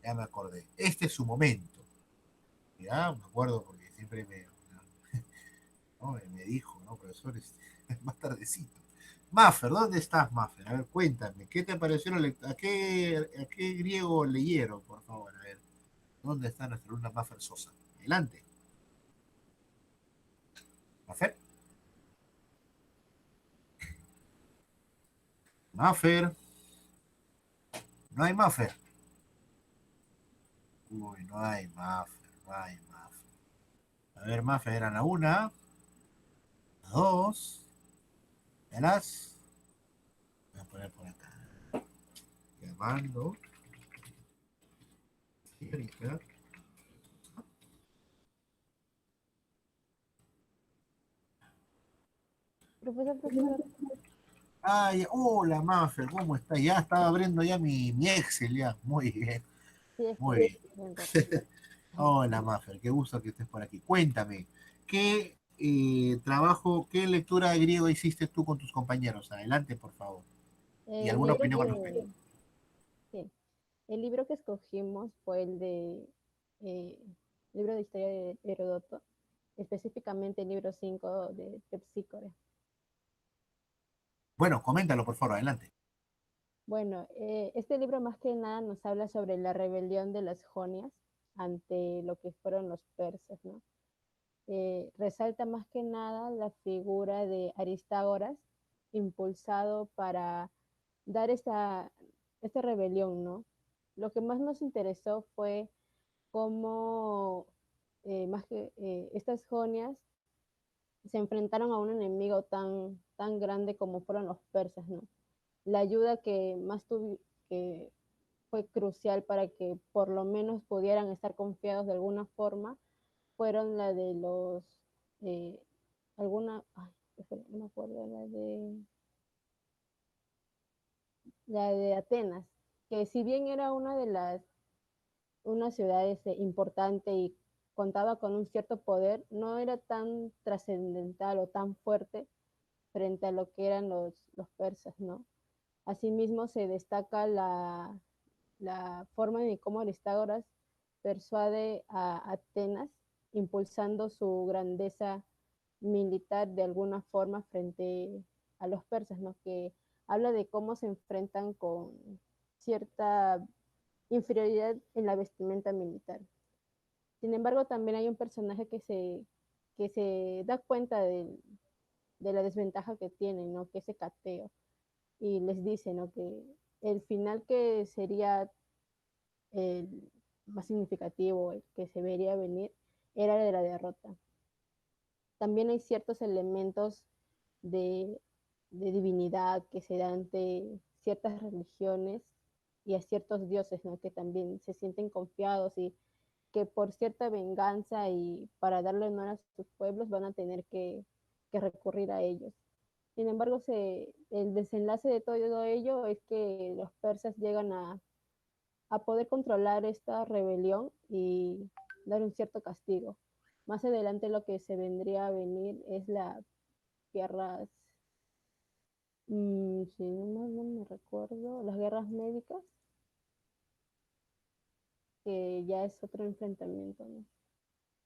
ya me acordé. Este es su momento, ¿ya? Me acuerdo porque siempre ¿no? Me dijo, ¿no, profesor? Más tardecito. Maffer, ¿dónde estás, Maffer? A ver, cuéntame, ¿qué te pareció? A qué griego leyeron, por favor? A ver, ¿dónde está nuestra alumna Maffer Sosa? Adelante. Maffer. Maffer. No hay Maffer. Uy, no hay Maffer, no hay Maffer. A ver, Maffer, eran la una, las dos, y a las... Voy a poner por acá. Llamando. Señorita. Profesor, Ay, hola Maffer, ¿cómo está? Ya estaba abriendo ya mi Excel, ya. Muy bien, sí, es muy que bien. un ratito. Hola Maffer, qué gusto que estés por aquí. Cuéntame, ¿qué qué lectura de griego hiciste tú con tus compañeros? Adelante, por favor. ¿Y El alguna libro opinión al respecto? que, sí, el libro que escogimos fue el de libro de historia de Herodoto, específicamente el libro 5 de Tepsícore. Bueno, coméntalo, por favor, adelante. Bueno, este libro más que nada nos habla sobre la rebelión de las jonias ante lo que fueron los persas, ¿no? Resalta más que nada la figura de Aristágoras, impulsado para dar esta rebelión, ¿no? Lo que más nos interesó fue cómo más que estas jonias se enfrentaron a un enemigo tan grande como fueron los persas, ¿no? La ayuda que más tuvo, que fue crucial para que por lo menos pudieran estar confiados de alguna forma, fueron la de los, eh, ay, no me acuerdo, la de Atenas, que si bien era una ciudad importante y contaba con un cierto poder, no era tan trascendental o tan fuerte frente a lo que eran los persas, ¿no? Asimismo se destaca la forma en cómo Aristágoras persuade a Atenas, impulsando su grandeza militar de alguna forma frente a los persas, ¿no? Que habla de cómo se enfrentan con cierta inferioridad en la vestimenta militar. Sin embargo, también hay un personaje que se da cuenta de la desventaja que tienen, ¿no? Que es Hecateo, y les dice, ¿no? Que el final que sería el más significativo, el que se vería venir, era el de la derrota. También hay ciertos elementos de, de divinidad que se dan ante ciertas religiones y a ciertos dioses, ¿no? Que también se sienten confiados y que por cierta venganza y para darle honor a sus pueblos van a tener que recurrir a ellos. Sin embargo, el desenlace de todo ello es que los persas llegan a poder controlar esta rebelión y dar un cierto castigo. Más adelante lo que se vendría a venir es las guerras, si no me recuerdo, las guerras médicas, que ya es otro enfrentamiento, ¿no?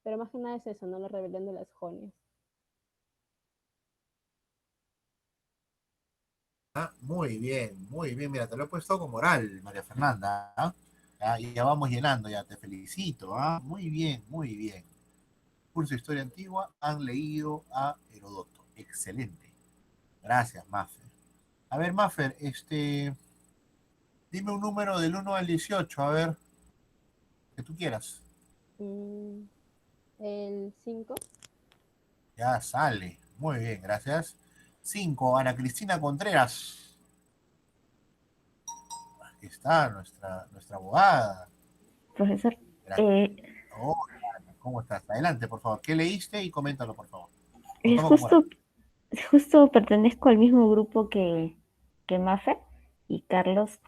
Pero más que nada es eso, ¿no? La rebelión de las Jonias. Ah, muy bien, muy bien. Mira, te lo he puesto con moral, María Fernanda. ¿Ah? Ya vamos llenando, ya te felicito. ¿Ah? Muy bien, muy bien. Curso de Historia Antigua, han leído a Herodoto. Excelente. Gracias, Maffer. A ver, Maffer, dime un número del 1 al 18, a ver, que tú quieras. Mm, el 5. Ya sale. Muy bien, gracias. 5, Ana Cristina Contreras. Aquí está nuestra abogada. Profesor, Gracias. eh, Hola, Ana, ¿cómo estás? Adelante, por favor. ¿Qué leíste? Y coméntalo, por favor. Lo es tomo con moral. justo pertenezco al mismo grupo que Mafer y Carlos.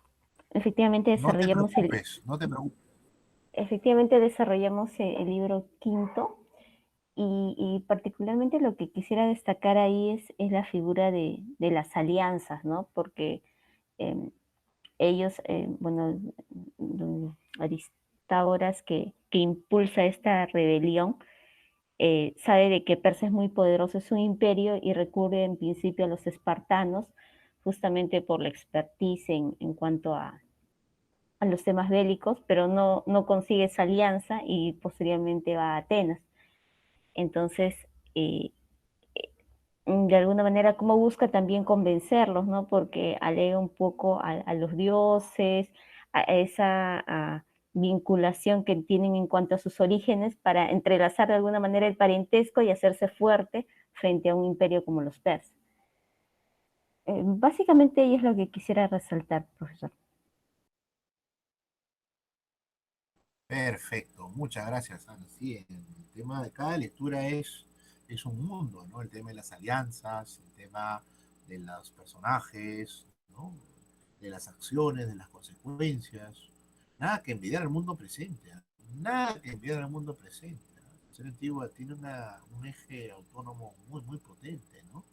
Efectivamente No te desarrollamos preocupes, no te preocupes. el libro quinto y particularmente lo que quisiera destacar ahí es la figura de las alianzas, ¿no? Porque eh, ellos, bueno, Aristágoras que impulsa esta rebelión, sabe de que Persia es muy poderoso, es un imperio y recurre en principio a los espartanos, justamente por la expertise en cuanto a los temas bélicos, pero no consigue esa alianza y posteriormente va a Atenas. Entonces, eh, de alguna manera, cómo busca también convencerlos, ¿no? Porque alega un poco a los dioses, a esa vinculación que tienen en cuanto a sus orígenes para entrelazar de alguna manera el parentesco y hacerse fuerte frente a un imperio como los persas. Básicamente, ello es lo que quisiera resaltar, profesor. Perfecto, muchas gracias, Ana. Sí, el tema de cada lectura es un mundo, ¿no? El tema de las alianzas, el tema de los personajes, ¿no? De las acciones, de las consecuencias. Nada que envidiar al mundo presente, ¿eh? Nada que envidiar al mundo presente. ¿Eh? La serie antigua tiene un eje autónomo muy, muy potente, ¿no?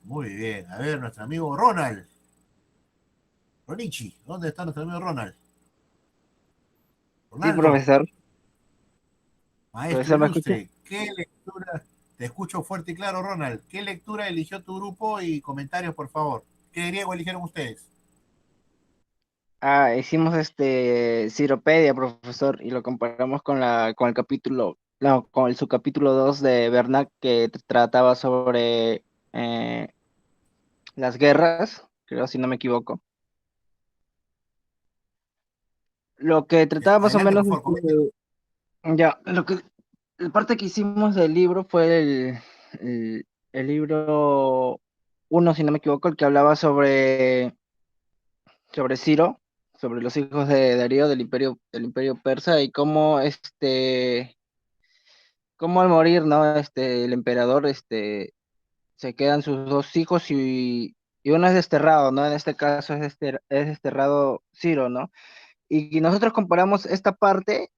Muy bien. A ver, nuestro amigo Ronald. Ronichi, ¿dónde está nuestro amigo Ronald? Sí, Ronaldo. profesor. Maestro Profesor, ¿me escucha? ilustre, ¿qué lectura? Te escucho fuerte y claro, Ronald. ¿Qué lectura eligió tu grupo? Y comentarios, por favor. ¿Qué griego eligieron ustedes? Hicimos Ciropedia, profesor, y lo comparamos con el capítulo, no, con el subcapítulo 2 de Bernac que trataba sobre las guerras, creo, si no me equivoco. Lo que trataba más o Adelante, menos, por favor, coméntelo. ya, la parte que hicimos del libro fue el libro uno, si no me equivoco, el que hablaba sobre Ciro, sobre los hijos de Darío del imperio persa y cómo cómo al morir, ¿no? El emperador, se quedan sus dos hijos y uno es desterrado, ¿no? En este caso es desterrado Ciro, ¿no? Y nosotros comparamos esta parte,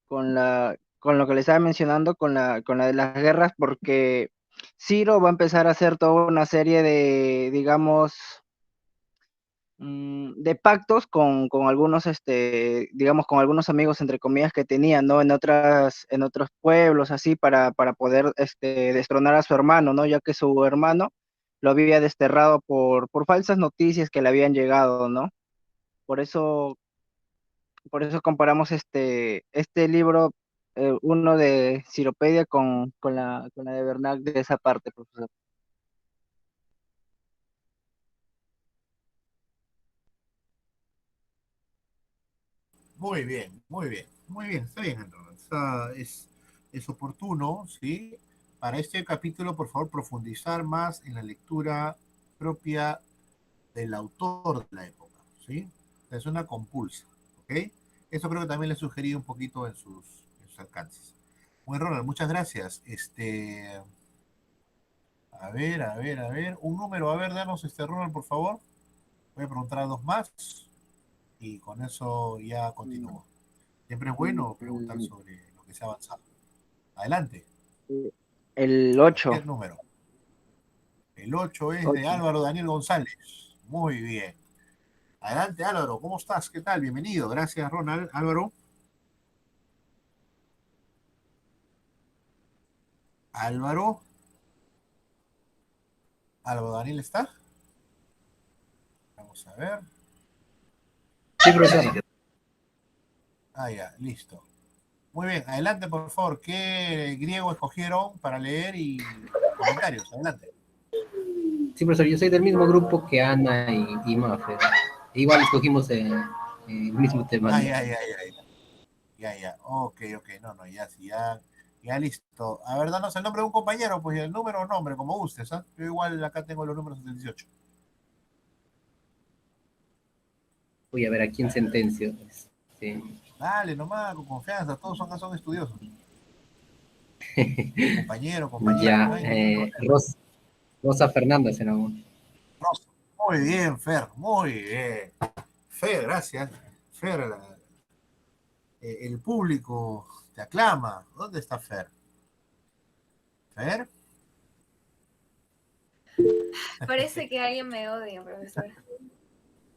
con lo que le estaba mencionando, con la de las guerras, porque Ciro va a empezar a hacer toda una serie de, digamos, de pactos con algunos, digamos, con algunos amigos, entre comillas, que tenía, ¿no? En otros pueblos, así, para poder, destronar a su hermano, ¿no? Ya que su hermano lo había desterrado por falsas noticias que le habían llegado, ¿no? Por eso, por eso comparamos este libro, uno de Ciropedia con la de Bernac de esa parte, profesor. Muy bien, muy bien, muy bien. Está bien, Ronald. Es oportuno, ¿sí? Para este capítulo, por favor, profundizar más en la lectura propia del autor de la época, ¿sí? Es una compulsa, ¿ok? Eso creo que también le sugerí un poquito en sus alcances. Muy Ronald, muchas gracias. A ver, a ver, a ver. Un número, a ver, danos Ronald, por favor. Voy a preguntar a dos más y con eso ya Mm, continúo. Siempre es bueno preguntar mm, sobre lo que se ha avanzado. Adelante, El 8. cualquier número. El 8 es de 8. Álvaro Daniel González. Muy bien. Adelante, Álvaro, ¿cómo estás? ¿Qué tal? Bienvenido. Gracias, Ronald. Álvaro. Álvaro. Álvaro Daniel está. Vamos a ver. Sí, profesor. Ah, ya, listo. Muy bien, adelante por favor. ¿Qué griego escogieron para leer y comentarios? Adelante. Sí, profesor, yo soy del mismo grupo que Ana y Mafer. Igual escogimos el mismo tema. Ah, ya. Ok. No, ya, sí, ya listo. A ver, danos el nombre de un compañero, pues el número o nombre, como gustes, ¿ah? Yo igual acá tengo los números del 18. Voy a ver aquí en sentencio. Dale, nomás, con confianza, todos son estudiosos. Compañero, Ya, no hay ningún problema. Rosa Fernanda será uno. Rosa. Muy bien, Fer, muy bien. Fer, gracias. Fer, el público te aclama. ¿Dónde está Fer? ¿Fer? Parece que alguien me odia, profesor.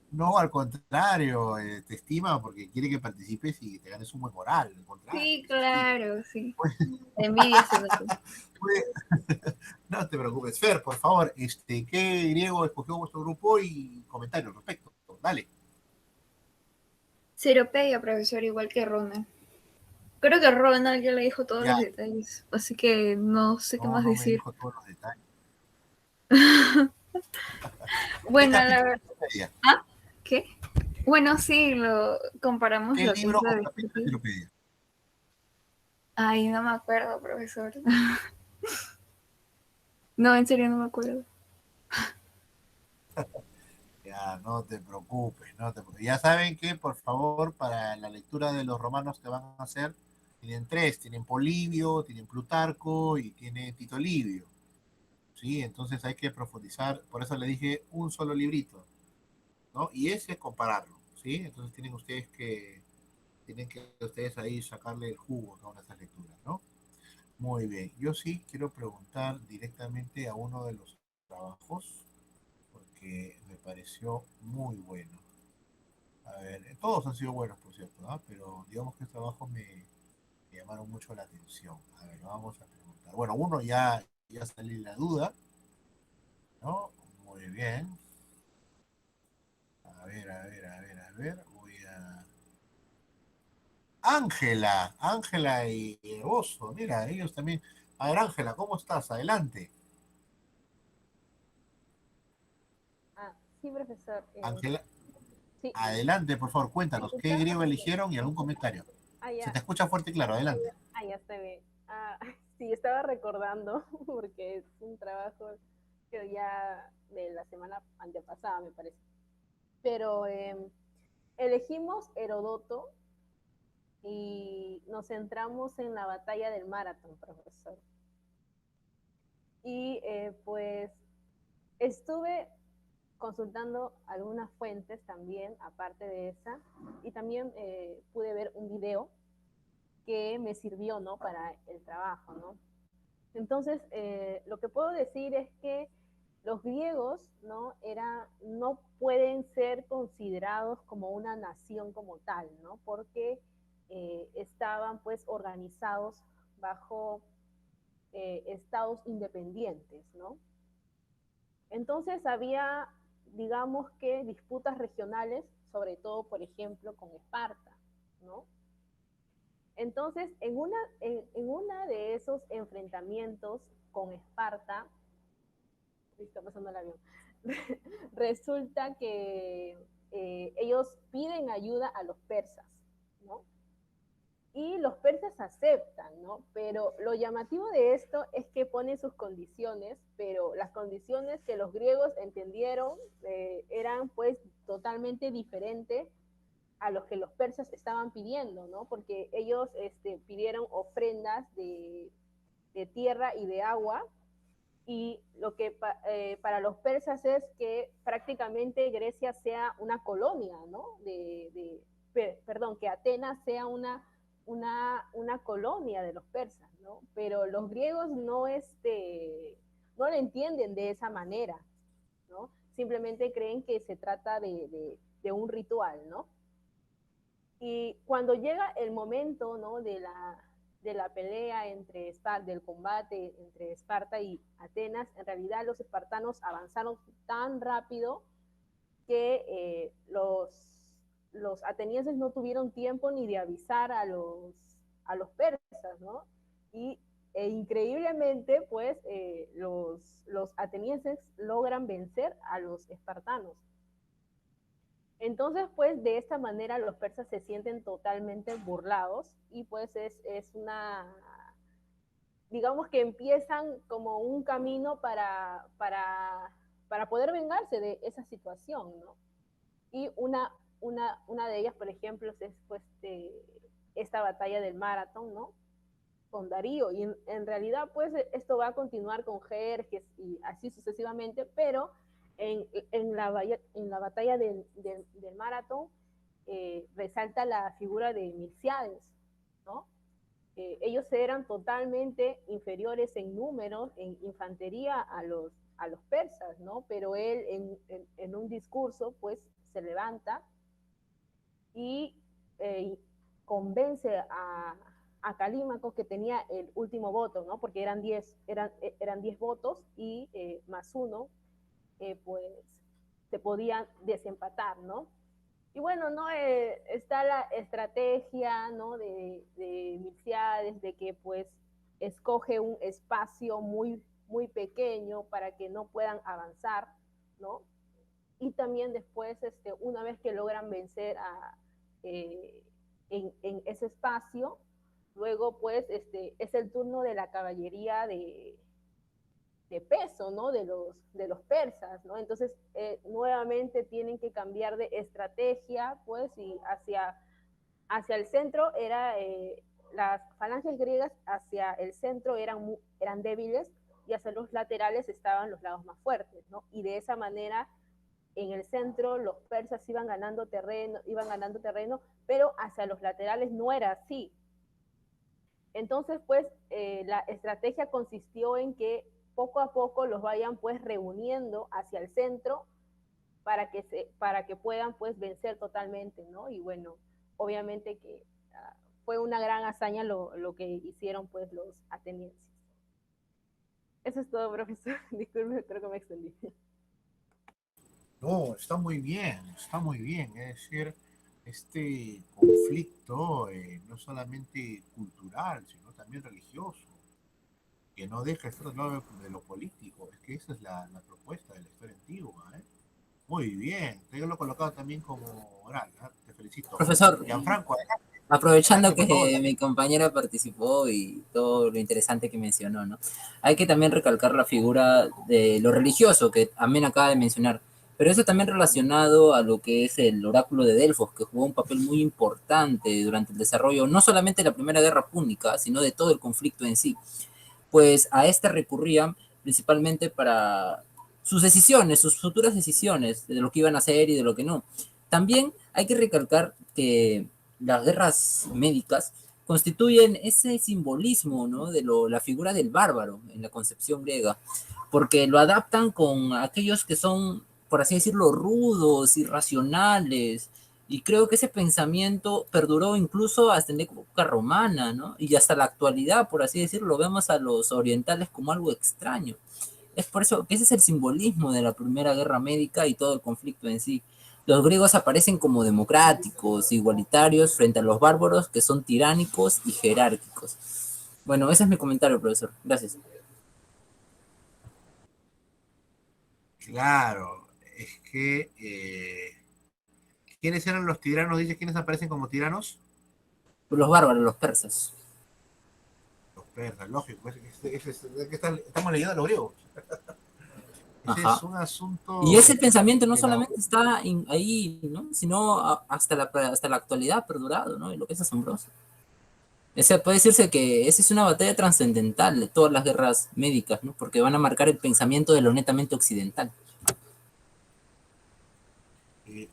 No, al contrario, te estima porque quiere que participes y te ganes un buen moral. Al contrario, Sí, claro, sí. La envidia se nota. No te preocupes. Fer, por favor, ¿qué griego escogió vuestro grupo y comentarios al respecto? Dale. Seropedia, profesor, igual que Ronald. Creo que Ronald ya le dijo todos Ya. los detalles, así que no sé qué más No me decir. dijo todos los detalles. Bueno, ¿Qué la verdad. capítulo? ¿Ah? ¿Qué? Bueno, sí, lo comparamos ¿Qué lo que libro es la o capítulo de descripción. enciclopedia? Ay, no me acuerdo, profesor. No, en serio no me acuerdo. Ya, no te preocupes. Ya saben que, por favor, para la lectura de los romanos que van a hacer, tienen tres. Tienen Polibio, tienen Plutarco y tienen Tito Livio. ¿Sí? Entonces hay que profundizar. Por eso le dije un solo librito, ¿no? Y ese es compararlo, ¿sí? Entonces tienen que ustedes ahí sacarle el jugo a cada una de esas lecturas, ¿no? Muy bien. Yo sí quiero preguntar directamente a uno de los trabajos porque me pareció muy bueno. A ver, todos han sido buenos, por cierto, ¿no? Pero digamos que estos trabajos me llamaron mucho la atención. A ver, vamos a preguntar. Bueno, uno ya salió la duda, ¿no? Muy bien. A ver. Voy a. Ángela y Oso, mira, ellos también. A ver, Ángela, ¿cómo estás? Adelante. Sí, profesor. Ángela, Sí. adelante, por favor, cuéntanos, ¿qué Estaba... griego eligieron y algún comentario? Se ya. te escucha fuerte y claro, adelante. Ya está bien. Sí, estaba recordando, porque es un trabajo que ya de la semana antepasada, me parece. Pero elegimos Herodoto y nos centramos en la batalla del Maratón, profesor. Y pues estuve consultando algunas fuentes también, aparte de esa, y también pude ver un video que me sirvió, ¿no? Para el trabajo, ¿no? Entonces, lo que puedo decir es que los griegos, ¿no? No pueden ser considerados como una nación como tal, ¿no? Porque estaban pues organizados bajo estados independientes, ¿no? Entonces había, digamos que, disputas regionales, sobre todo, por ejemplo, con Esparta, ¿no? Entonces, en una de esos enfrentamientos con Esparta, está pasando el avión, resulta que ellos piden ayuda a los persas, ¿no? Y los persas aceptan, ¿no? Pero lo llamativo de esto es que ponen sus condiciones, pero las condiciones que los griegos entendieron eran pues totalmente diferentes a los que los persas estaban pidiendo, ¿no? Porque ellos pidieron ofrendas de tierra y de agua, y lo que para los persas es que prácticamente Grecia sea una colonia, ¿no? Perdón, que Atenas sea una colonia de los persas, ¿no? Pero los griegos no lo entienden de esa manera, ¿no? Simplemente creen que se trata de un ritual, ¿no? Y cuando llega el momento, ¿no? de la pelea del combate entre Esparta y Atenas, en realidad los espartanos avanzaron tan rápido que los atenienses no tuvieron tiempo ni de avisar a los persas, ¿no? Increíblemente, pues, los atenienses logran vencer a los espartanos. Entonces, pues, de esta manera los persas se sienten totalmente burlados y pues es una, digamos que empiezan como un camino para poder vengarse de esa situación, ¿no? Y una de ellas, por ejemplo, es pues esta batalla del Maratón, ¿no? Con Darío. Y en realidad, pues, esto va a continuar con Jerjes y así sucesivamente, pero en la batalla del Maratón resalta la figura de Milciades, ¿no? Ellos eran totalmente inferiores en números, en infantería a los persas, ¿no? Pero él en un discurso, pues, se levanta y convence a Calímaco, que tenía el último voto, ¿no? Porque eran 10 votos y más uno, pues se podían desempatar, ¿no? Y bueno, ¿no? Está la estrategia, ¿no? De Milciades, de que pues escoge un espacio muy, muy pequeño para que no puedan avanzar, ¿no? Y también después, una vez que logran vencer en ese espacio, luego pues es el turno de la caballería de peso, ¿no? De los persas, ¿no? Entonces, nuevamente tienen que cambiar de estrategia, pues, y hacia el centro las falanges griegas hacia el centro eran débiles y hacia los laterales estaban los lados más fuertes, ¿no? Y de esa manera, en el centro los persas iban ganando terreno, pero hacia los laterales no era así. Entonces, pues, la estrategia consistió en que poco a poco los vayan, pues, reuniendo hacia el centro para que puedan, pues, vencer totalmente, ¿no? Y bueno, obviamente que fue una gran hazaña lo que hicieron, pues, los atenienses. Eso es todo, profesor. Disculpe, creo que me extendí. No, está muy bien, está muy bien. Es decir, este conflicto no solamente cultural, sino también religioso, que no deja estar al lado de lo político. Es que esa es la propuesta de la historia antigua. ¿Eh? Muy bien, te lo he colocado también como oral. ¿Eh? Te felicito. Profesor, Gianfranco, adelante. aprovechando Adelante, por que favor. mi compañera participó y todo lo interesante que mencionó, ¿no? Hay que también recalcar la figura de lo religioso que también acaba de mencionar, pero eso también relacionado a lo que es el oráculo de Delfos, que jugó un papel muy importante durante el desarrollo, no solamente de la Primera Guerra Púnica, sino de todo el conflicto en sí. Pues a este recurrían principalmente para sus decisiones, sus futuras decisiones, de lo que iban a hacer y de lo que no. También hay que recalcar que las guerras médicas constituyen ese simbolismo, ¿no? De la figura del bárbaro en la concepción griega, porque lo adaptan con aquellos que son, por así decirlo, rudos, irracionales, y creo que ese pensamiento perduró incluso hasta en la época romana, ¿no? Y hasta la actualidad, por así decirlo, vemos a los orientales como algo extraño. Es por eso que ese es el simbolismo de la Primera Guerra Médica y todo el conflicto en sí. Los griegos aparecen como democráticos, igualitarios, frente a los bárbaros que son tiránicos y jerárquicos. Bueno, ese es mi comentario, profesor. Gracias. Claro, es que ¿quiénes eran los tiranos? Dice, ¿quiénes aparecen como tiranos? Los bárbaros, los persas. Los persas, lógico. Estamos leyendo los griegos. Ese Ajá. es un asunto. Y ese pensamiento no solamente está ahí, ¿no? Sino hasta la actualidad ha perdurado, ¿no? Y lo que es asombroso. O sea, puede decirse que esa es una batalla trascendental de todas las guerras médicas, ¿no? Porque van a marcar el pensamiento de lo netamente occidental.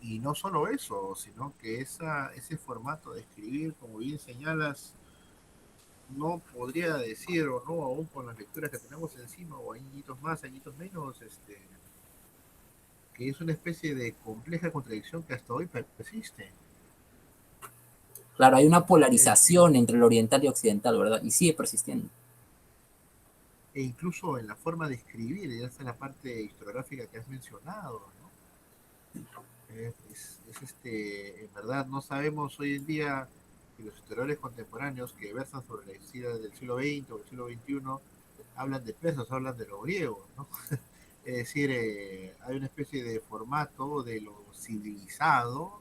Y no solo eso, sino que ese formato de escribir, como bien señalas, no podría decir o no, aún con las lecturas que tenemos encima, o añitos más, añitos menos, que es una especie de compleja contradicción que hasta hoy persiste. Claro, hay una polarización entre el oriental y occidental, ¿verdad? Y sigue persistiendo. E incluso en la forma de escribir, ya está la parte historiográfica que has mencionado, ¿no? En verdad, no sabemos hoy en día que los historiadores contemporáneos que versan sobre la historia del siglo XX o del siglo XXI hablan de persas, hablan de los griegos, ¿no? Es decir, hay una especie de formato de lo civilizado,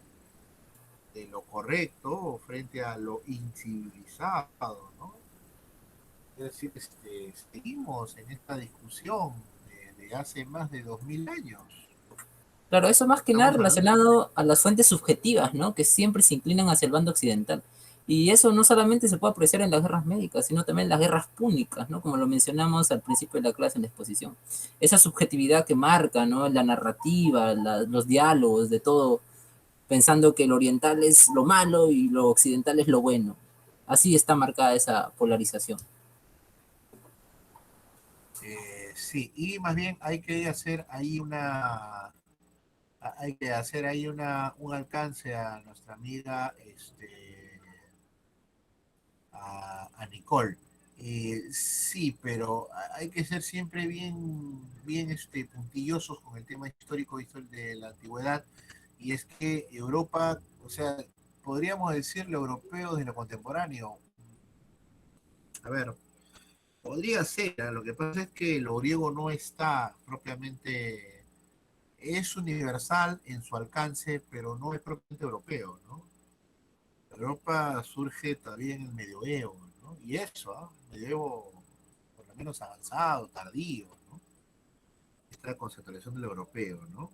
de lo correcto frente a lo incivilizado, ¿no? Es decir, seguimos en esta discusión de hace más de 2000 años. Claro, eso más que nada Estamos hablando relacionado a las fuentes subjetivas, ¿no? Que siempre se inclinan hacia el bando occidental. Y eso no solamente se puede apreciar en las guerras médicas, sino también en las guerras púnicas, ¿no? Como lo mencionamos al principio de la clase en la exposición. Esa subjetividad que marca, ¿no? La narrativa, los diálogos, de todo, pensando que lo oriental es lo malo y lo occidental es lo bueno. Así está marcada esa polarización. sí, y más bien hay que hacer ahí un alcance a nuestra amiga a Nicole. Sí, pero hay que ser siempre bien puntillosos con el tema histórico de la antigüedad, y es que Europa, o sea, podríamos decirlo europeo de lo contemporáneo. A ver, podría ser, lo que pasa es que lo griego no está propiamente, es universal en su alcance, pero no es propiamente europeo, ¿no? Europa surge todavía en el medioevo, ¿no? Y eso, ¿eh? Medioevo por lo menos avanzado, tardío, ¿no? Esta concentración del europeo, ¿no?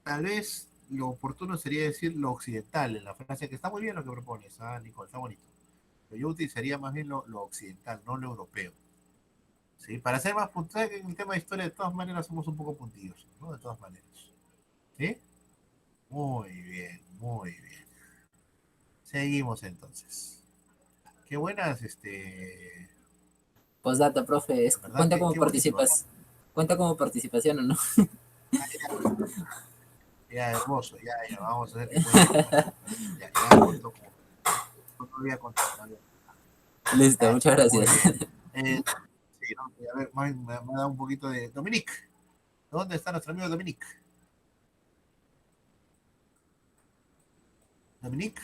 Tal vez lo oportuno sería decir lo occidental en la frase, que está muy bien lo que propones, ¿ah, Nicole? Está bonito. Pero yo utilizaría más bien lo occidental, no lo europeo. ¿Sí? Para ser más puntual en el tema de historia, de todas maneras somos un poco puntillos, ¿no? De todas maneras. ¿Sí? Muy bien, muy bien. Seguimos entonces. Qué buenas, Postdata, profe, ¿verdad? Qué bonito, ¿eh? cuenta como participación o no. Ya, hermoso, ya, vamos a hacer que cuente. Ya contó como. No voy a contar, no voy a contar. Listo, muchas Muy gracias. bien. Sí, no, a ver, me ha dado un poquito de. Dominique, ¿dónde está nuestro amigo Dominique? Dominique,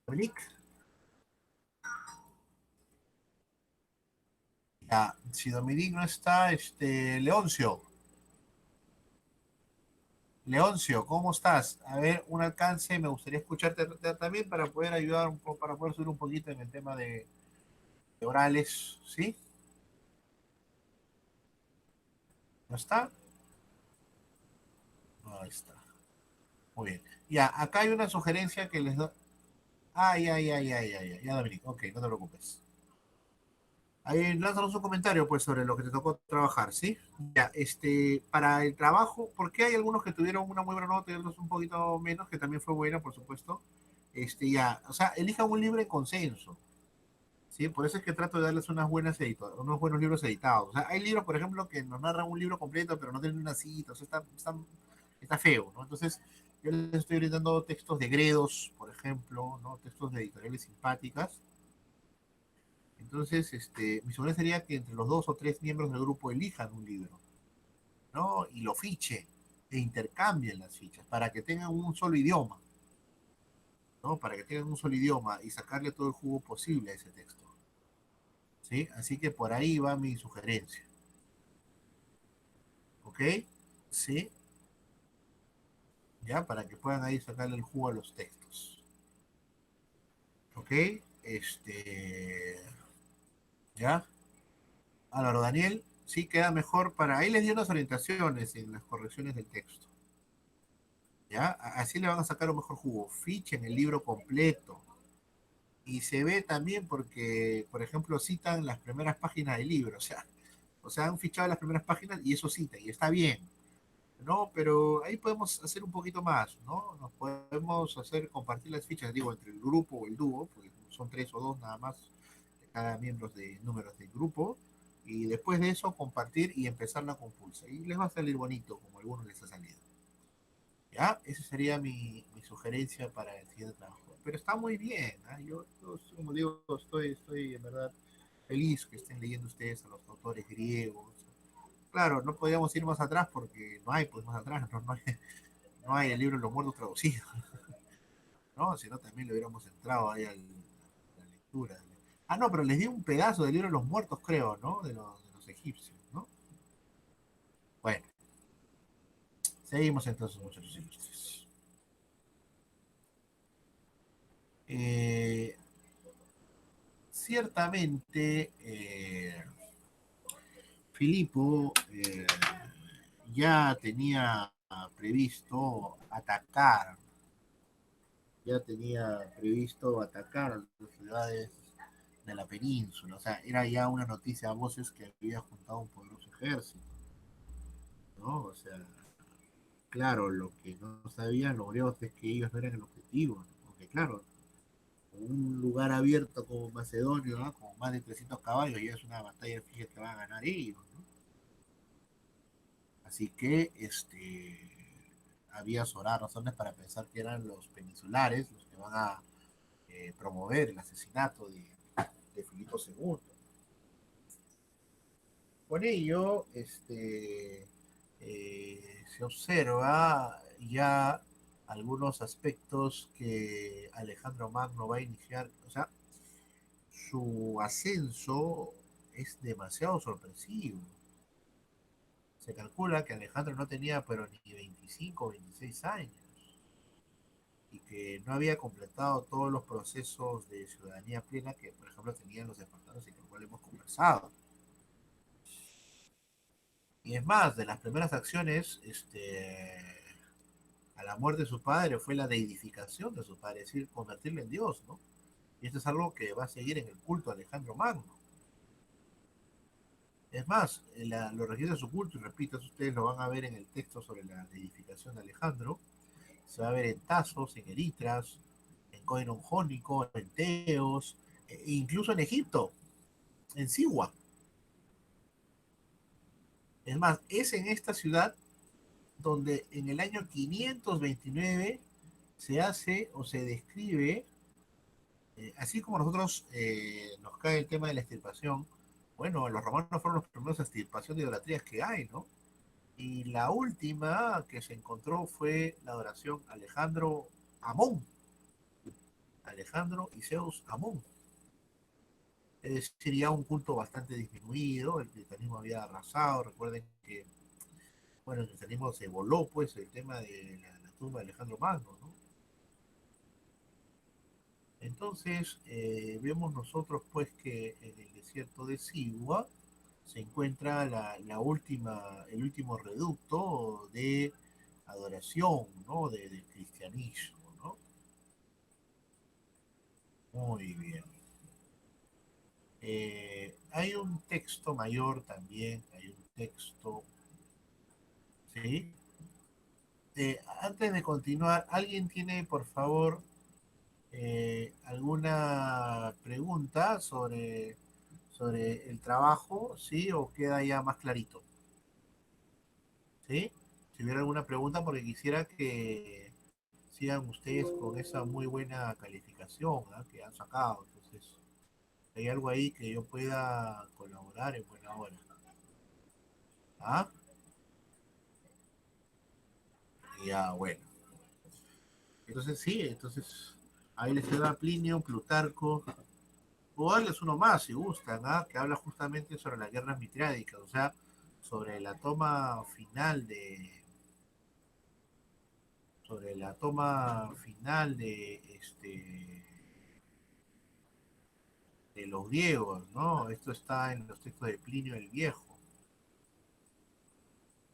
Dominique. Ya, si Dominique no está, Leoncio. Leoncio, ¿cómo estás? A ver, un alcance, me gustaría escucharte también para poder ayudar un poco, para poder subir un poquito en el tema de orales, ¿sí? ¿No está? No está. Muy bien. Ya, acá hay una sugerencia que les doy. Ya, Dominique, ok, no te preocupes. Ahí lánzanos un comentario, pues, sobre lo que te tocó trabajar, ¿sí? Ya, para el trabajo, porque hay algunos que tuvieron una muy buena nota y otros un poquito menos, que también fue buena, por supuesto. Ya, o sea, elijan un libro en consenso, ¿sí? Por eso es que trato de darles unos buenos libros editados. O sea, hay libros, por ejemplo, que nos narran un libro completo, pero no tienen una cita, o sea, está feo, ¿no? Entonces, yo les estoy brindando textos de Gredos, por ejemplo, ¿no? Textos de editoriales simpáticas. Entonces, mi sugerencia sería que entre los 2 o 3 miembros del grupo elijan un libro, ¿no? Y lo fichen e intercambien las fichas para que tengan un solo idioma, ¿no? Para que tengan un solo idioma y sacarle todo el jugo posible a ese texto, ¿sí? Así que por ahí va mi sugerencia, ¿ok? ¿Sí? Ya, para que puedan ahí sacarle el jugo a los textos, ¿ok? ¿Ya? Álvaro Daniel, sí queda mejor para. Ahí les di unas orientaciones en las correcciones del texto. ¿Ya? Así le van a sacar un mejor jugo. Fichen el libro completo. Y se ve también porque, por ejemplo, citan las primeras páginas del libro. O sea, han fichado las primeras páginas y eso cita, y está bien. ¿No? Pero ahí podemos hacer un poquito más, ¿no? Nos podemos hacer compartir las fichas, digo, entre el grupo o el dúo, porque son 3 o 2 nada más de cada miembro de números del grupo, y después de eso compartir y empezar la compulsa. Y les va a salir bonito, como a algunos les ha salido. ¿Ya? Esa sería mi sugerencia para el siguiente trabajo. Pero está muy bien, ¿ah? Yo, como digo, estoy en verdad feliz que estén leyendo ustedes a los autores griegos. Claro, no podíamos ir más atrás porque no hay, pues más atrás, no hay el libro de los muertos traducido, ¿no? Si no, también le hubiéramos entrado ahí a la lectura. Ah, no, pero les di un pedazo del libro de los muertos, creo, ¿no? De los egipcios, ¿no? Bueno, seguimos entonces, muchachos ilustres. Ciertamente, Filipo ya tenía previsto atacar, a las ciudades de la península. O sea, era ya una noticia a voces que había juntado un poderoso ejército, ¿no? O sea, claro, lo que no sabían los griegos es que ellos no eran el objetivo, ¿no? Porque claro, un lugar abierto como Macedonio, ¿no? Con más de 300 caballos, ya es una batalla fija que van a ganar ellos, ¿no? Así que había sobradas razones para pensar que eran los peninsulares los que van a promover el asesinato de Filipo II. Con ello, se observa ya algunos aspectos que Alejandro Magno va a iniciar. O sea, su ascenso es demasiado sorpresivo. Se calcula que Alejandro no tenía pero ni 25 o 26 años y que no había completado todos los procesos de ciudadanía plena que, por ejemplo, tenían los espartanos y con los cuales hemos conversado. Y es más, de las primeras acciones, a la muerte de su padre fue la deidificación de su padre, es decir, convertirle en Dios, ¿no? Y esto es algo que va a seguir en el culto a Alejandro Magno. Es más, los registros de su culto, y repito, ustedes lo van a ver en el texto sobre la deidificación de Alejandro, se va a ver en Tasos, en Eritras, en Coinon Jónico, en Teos, e incluso en Egipto, en Siwa. Es más, es en esta ciudad donde en el año 529 se hace o se describe, así como nosotros nos cae el tema de la extirpación, bueno, los romanos fueron los primeros extirpación de idolatrías que hay, ¿no? Y la última que se encontró fue la adoración Alejandro Amón, Alejandro y Zeus Amón. Sería un culto bastante disminuido, el cristianismo había arrasado, recuerden que, bueno, el cristianismo se voló, pues, el tema de la tumba de Alejandro Magno, ¿no? Entonces, vemos nosotros, pues, que en el desierto de Siwa se encuentra el último reducto de adoración, ¿no? Del cristianismo, ¿no? Muy bien. Hay un texto mayor también, hay un texto, ¿sí? Antes de continuar, ¿alguien tiene, por favor, alguna pregunta sobre el trabajo, ¿sí? ¿O queda ya más clarito? ¿Sí? Si hubiera alguna pregunta, porque quisiera que sigan ustedes con esa muy buena calificación, ¿ah? Que han sacado. Entonces, hay algo ahí que yo pueda colaborar en buena hora. ¿Ah? Ya, bueno. Entonces sí, entonces ahí les queda Plinio, Plutarco, o darles uno más si gustan, ¿ah? Que habla justamente sobre las guerras mitriádicas, o sea, sobre la toma final de los griegos, ¿no? Esto está en los textos de Plinio el Viejo,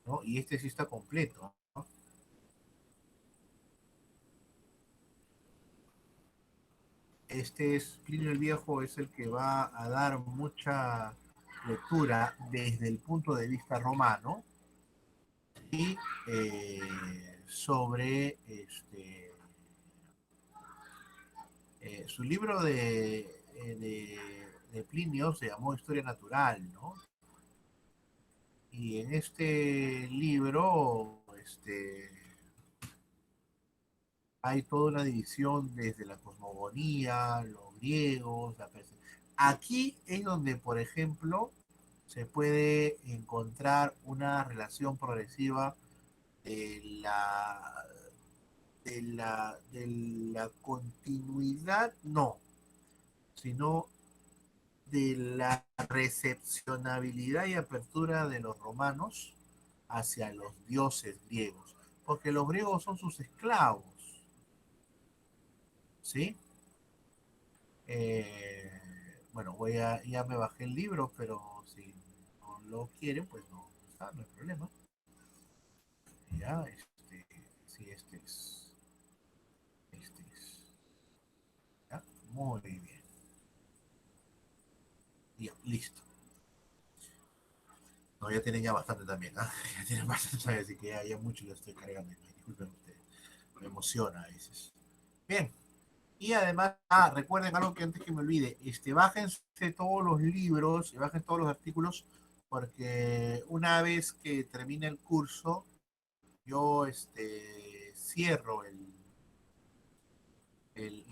¿no? Y este sí está completo, ¿no? Plinio el Viejo es el que va a dar mucha lectura desde el punto de vista romano y sobre su libro de Plinio se llamó Historia Natural, ¿no? Y en este libro hay toda una división desde la cosmogonía, los griegos, aquí es donde, por ejemplo, se puede encontrar una relación progresiva de la continuidad, no, sino de la recepcionabilidad y apertura de los romanos hacia los dioses griegos, porque los griegos son sus esclavos, ¿sí? Bueno, ya me bajé el libro, pero si no lo quieren, pues no está, no hay problema. Ya, sí, este es, ¿ya? Muy bien. Ya, listo. No, ya tienen ya bastante también, ¿ah? Ya tienen bastante, así que ya mucho lo estoy cargando. Disculpen ustedes, me emociona a veces. Bien, y además, recuerden algo que antes que me olvide, bájense todos los libros y bajen todos los artículos, porque una vez que termine el curso, yo cierro el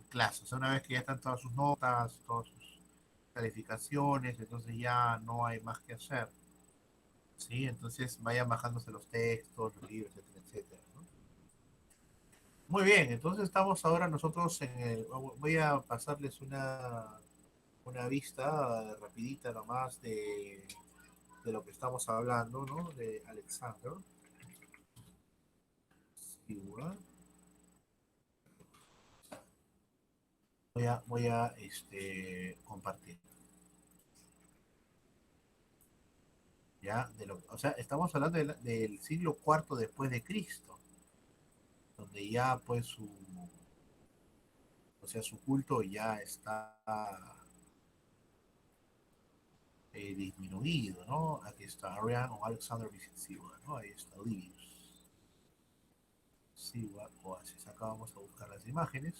clase. O sea, una vez que ya están todas sus notas, todas sus calificaciones, entonces ya no hay más que hacer. ¿Sí? Entonces vayan bajándose los textos, los libros, etcétera, etcétera, ¿no? Muy bien, entonces estamos ahora nosotros voy a pasarles una vista rapidita nomás de lo que estamos hablando, ¿no? De Alexander. Igual. Voy a compartir. Ya, o sea, estamos hablando del siglo IV después de Cristo, donde ya pues su culto ya está disminuido, ¿no? Aquí está Arian o Alexander Visit Siwa, ¿no? Ahí está Livius. Siwa Oasis. Acá vamos a buscar las imágenes.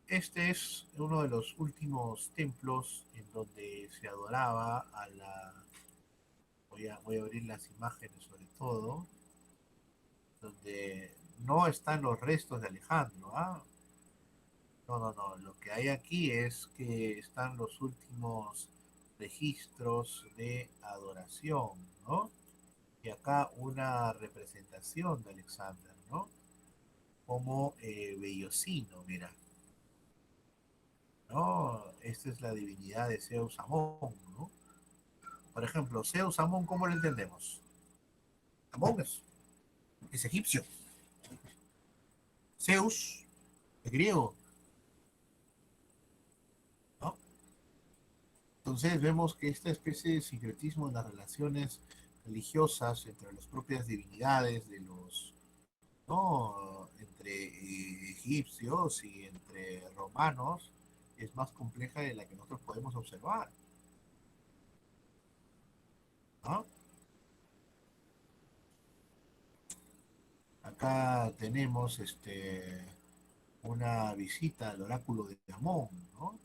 Este es uno de los últimos templos en donde se adoraba a la... Voy a abrir las imágenes sobre todo, donde no están los restos de Alejandro, ¿ah? No, no, no. Lo que hay aquí es que están los últimos registros de adoración, ¿no? Y acá una representación de Alexander, ¿no? Como Bellocino, mira. ¿No? Esta es la divinidad de Zeus Amón, ¿no? Por ejemplo, Zeus Amón, ¿cómo lo entendemos? Amón es egipcio. Zeus es griego, ¿no? Entonces vemos que esta especie de sincretismo en las relaciones religiosas entre las propias divinidades de los, ¿no? Entre egipcios y entre romanos es más compleja de la que nosotros podemos observar, ¿no? Acá tenemos una visita al oráculo de Amón, ¿no?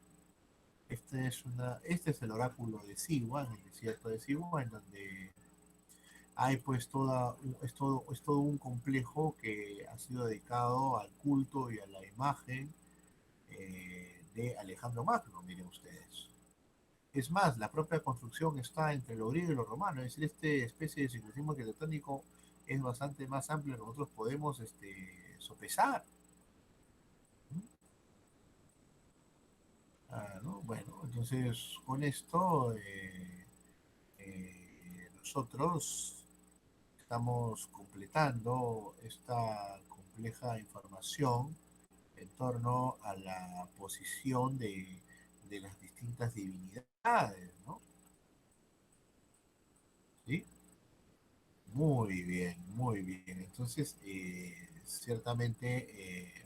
Este es el oráculo de Siwa, en el desierto de Siwa, en donde hay pues es todo un complejo que ha sido dedicado al culto y a la imagen de Alejandro Magno, miren ustedes. Es más, la propia construcción está entre lo griego y lo romano, es decir, esta especie de sincretismo arquitectónico es bastante más amplio que nosotros podemos sopesar. ¿No? Bueno, entonces con esto nosotros estamos completando esta compleja información en torno a la posición de las distintas divinidades, ¿no? ¿Sí? Muy bien, muy bien. Entonces, ciertamente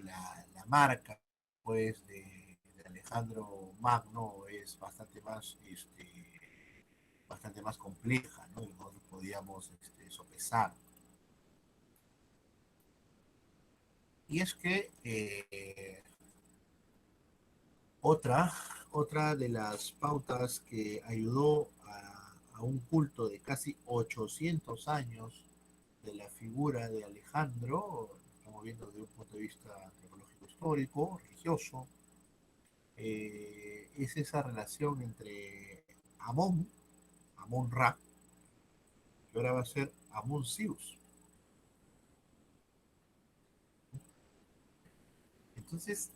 la marca, pues, de Alejandro Magno es bastante más compleja, ¿no? Y nosotros podíamos sopesar. Y es que otra de las pautas que ayudó a un culto de casi 800 años de la figura de Alejandro, estamos viendo desde un punto de vista antropológico histórico, religioso, es esa relación entre Amón, Amón-Ra, que ahora va a ser Amón-Sius. Entonces,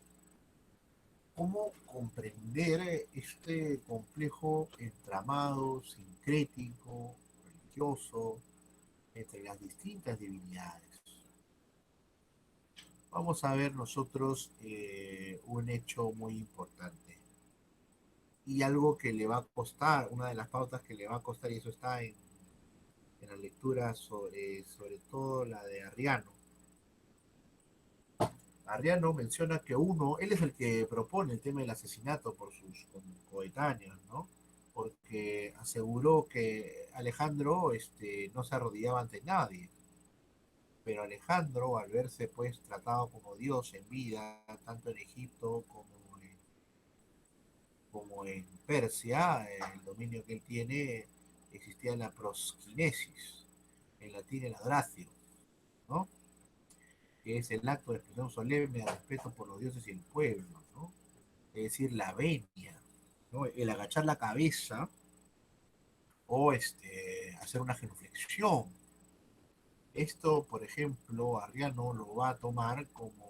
¿cómo comprender este complejo entramado sincrético, religioso, entre las distintas divinidades? Vamos a ver nosotros un hecho muy importante y algo que le va a costar, una de las pautas que le va a costar, y eso está en la lectura sobre todo la de Arriano. Arriano menciona que él es el que propone el tema del asesinato por sus coetáneos, ¿no? Porque aseguró que Alejandro no se arrodillaba ante nadie, pero Alejandro, al verse pues tratado como Dios en vida, tanto en Egipto como en Persia, el dominio que él tiene, existía la prosquinesis, en latín el adoratio, ¿no? Que es el acto de expresión solemne de respeto por los dioses y el pueblo, ¿no? Es decir, la venia, ¿no? El agachar la cabeza o hacer una genuflexión. Esto, por ejemplo, Arriano lo va a tomar como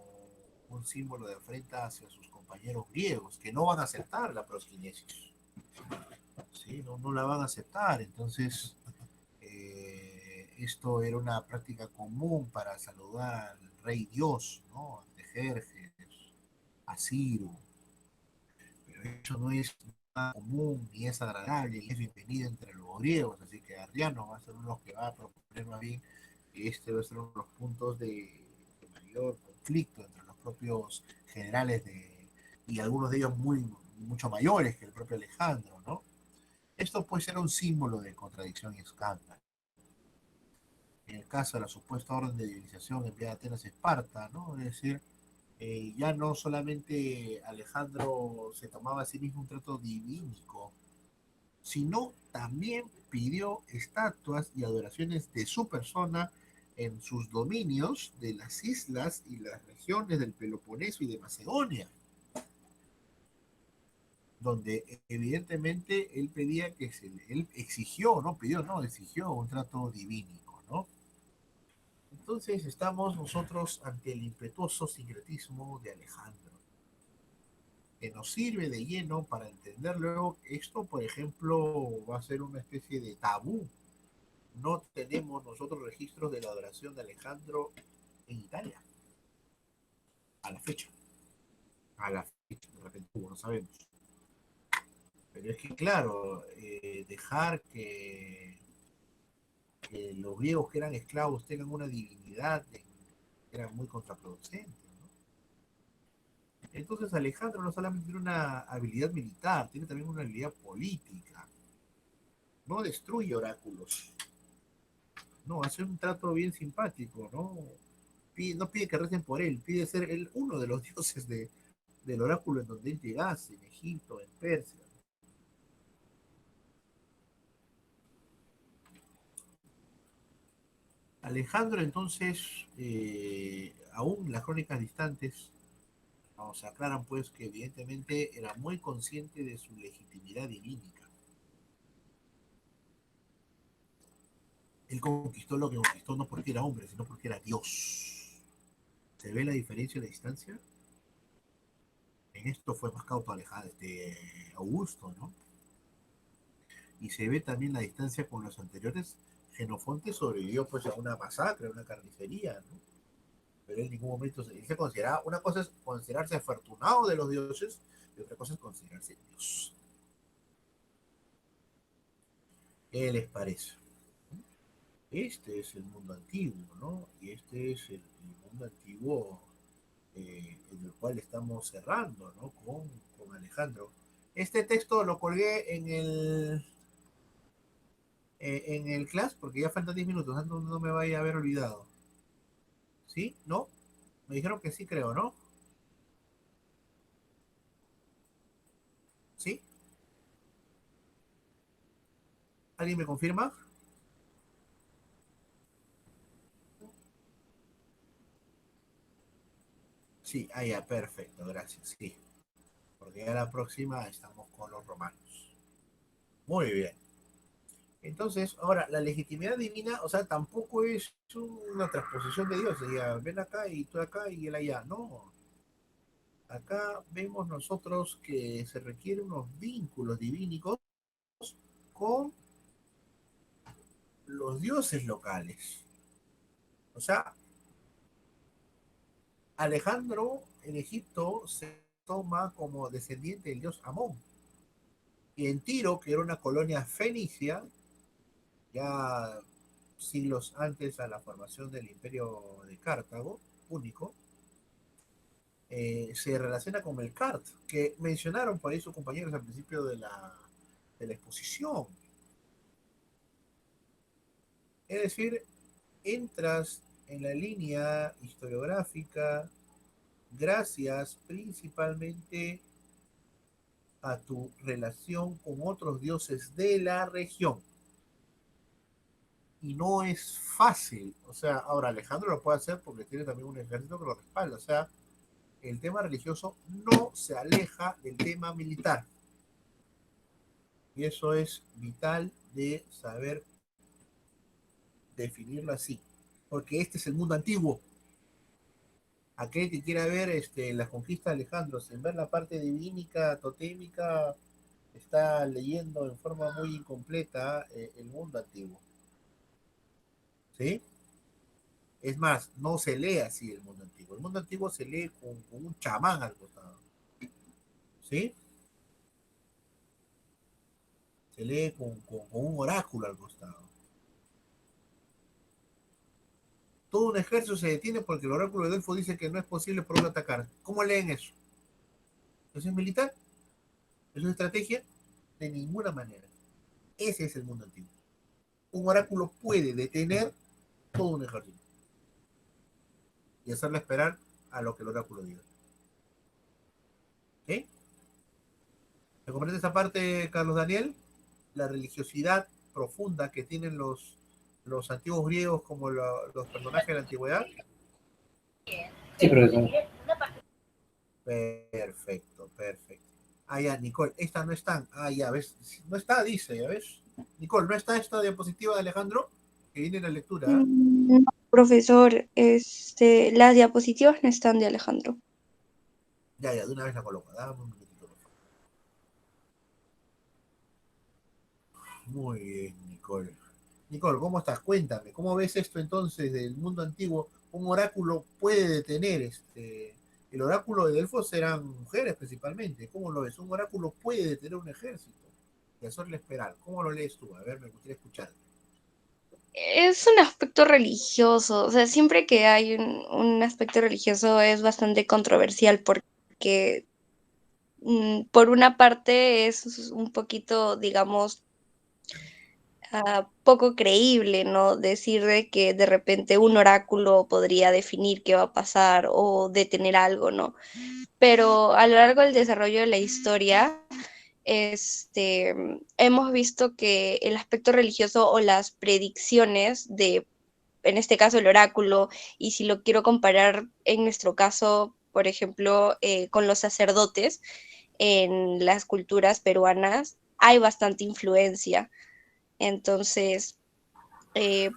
un símbolo de afrenta hacia sus compañeros griegos, que no van a aceptar la prosquinesis. ¿Sí? No la van a aceptar. Entonces, esto era una práctica común para saludar al rey Dios, ¿no? Ante Jerjes, a Ciro. Pero eso no es nada común, ni es agradable, ni es bienvenido entre los griegos. Así que Arriano va a ser uno de los que va a proponer más bien que este va a ser uno de los puntos de mayor conflicto entre los propios generales y algunos de ellos mucho mayores que el propio Alejandro, ¿no? Esto puede ser un símbolo de contradicción y escándalo. En el caso de la supuesta orden de divinización enviada a Atenas y Esparta, ¿no? Es decir, ya no solamente Alejandro se tomaba a sí mismo un trato divínico, sino también pidió estatuas y adoraciones de su persona en sus dominios de las islas y las regiones del Peloponeso y de Macedonia, donde evidentemente él pedía él exigió, no pidió, no, exigió un trato divínico, ¿no? Entonces estamos nosotros ante el impetuoso sincretismo de Alejandro, que nos sirve de lleno para entender luego que esto, por ejemplo, va a ser una especie de tabú. No tenemos nosotros registros de la adoración de Alejandro en Italia, a la fecha. A la fecha, de repente no sabemos. Pero es que, claro, dejar que los griegos que eran esclavos tengan una divinidad era muy contraproducente, ¿no? Entonces Alejandro no solamente tiene una habilidad militar, tiene también una habilidad política. No destruye oráculos, no, hace un trato bien simpático, ¿no? No pide que recen por él, pide ser él uno de los dioses del oráculo en donde él llegase, en Egipto, en Persia. Alejandro entonces, aún las crónicas distantes, nos aclaran pues que evidentemente era muy consciente de su legitimidad divínica. Él conquistó lo que conquistó no porque era hombre, sino porque era Dios. ¿Se ve la diferencia de distancia? En esto fue más cauto Alejandro, Augusto, ¿no? Y se ve también la distancia con los anteriores. Genofonte sobrevivió pues a una masacre, a una carnicería, ¿no? Pero en ningún momento se consideraba, una cosa es considerarse afortunado de los dioses y otra cosa es considerarse Dios. ¿Qué les parece? Este es el mundo antiguo, ¿no? Y este es el mundo antiguo en el cual estamos cerrando, ¿no? Con Alejandro. Este texto lo colgué en el class porque ya faltan 10 minutos, no me vaya a haber olvidado. ¿Sí? ¿No? Me dijeron que sí, creo, ¿no? ¿Sí? ¿Alguien me confirma? Sí, ya, perfecto, gracias. Sí, porque ya la próxima estamos con los romanos. Muy bien. Entonces, ahora, la legitimidad divina, o sea, tampoco es una transposición de Dios. Ya, ven acá y tú acá y él allá. No. Acá vemos nosotros que se requieren unos vínculos divínicos con los dioses locales. O sea, Alejandro en Egipto se toma como descendiente del dios Amón. Y en Tiro, que era una colonia fenicia, ya siglos antes a la formación del imperio de Cartago, único, se relaciona con Melkart, que mencionaron por ahí sus compañeros al principio de la exposición. Es decir, entras en la línea historiográfica gracias principalmente a tu relación con otros dioses de la región. Y no es fácil. O sea, ahora Alejandro lo puede hacer porque tiene también un ejército que lo respalda. O sea, el tema religioso no se aleja del tema militar. Y eso es vital de saber definirlo así. Porque este es el mundo antiguo. Aquel que quiera ver la conquista de Alejandro, sin ver la parte divínica, totémica, está leyendo en forma muy incompleta el mundo antiguo. ¿Sí? Es más, no se lee así el mundo antiguo. El mundo antiguo se lee con un chamán al costado. ¿Sí? Se lee con un oráculo al costado. Todo un ejército se detiene porque el oráculo de Delfo dice que no es posible por uno atacar. ¿Cómo leen eso? ¿Eso es militar? ¿Eso es estrategia? De ninguna manera. Ese es el mundo antiguo. Un oráculo puede detener todo un ejército y hacerle esperar a lo que el oráculo diga. ¿Sí? ¿Me comprende esa parte, Carlos Daniel? La religiosidad profunda que tienen los antiguos griegos como los personajes de la antigüedad. Sí, profesor. Perfecto, perfecto. Ya, Nicole, esta no está. Ya, ¿ves? No está, dice, ¿ya ves? Nicole, ¿no está esta diapositiva de Alejandro? Que viene en la lectura. No, profesor, las diapositivas no están de Alejandro. Ya, de una vez la coloco. Dame un minutito, por favor. Muy bien, Nicole. Nicole, ¿cómo estás? Cuéntame, ¿cómo ves esto entonces del mundo antiguo? ¿Un oráculo puede detener el oráculo de Delfos eran mujeres principalmente? ¿Cómo lo ves? Un oráculo puede detener un ejército y hacerle esperar. ¿Cómo lo lees tú? A ver, me gustaría escuchar. Es un aspecto religioso, o sea, siempre que hay un aspecto religioso es bastante controversial porque por una parte es un poquito, digamos, poco creíble, ¿no? Decir de que de repente un oráculo podría definir qué va a pasar o detener algo, ¿no? Pero a lo largo del desarrollo de la historia, hemos visto que el aspecto religioso o las predicciones de, en este caso, el oráculo, y si lo quiero comparar en nuestro caso, por ejemplo, con los sacerdotes en las culturas peruanas, hay bastante influencia. Entonces,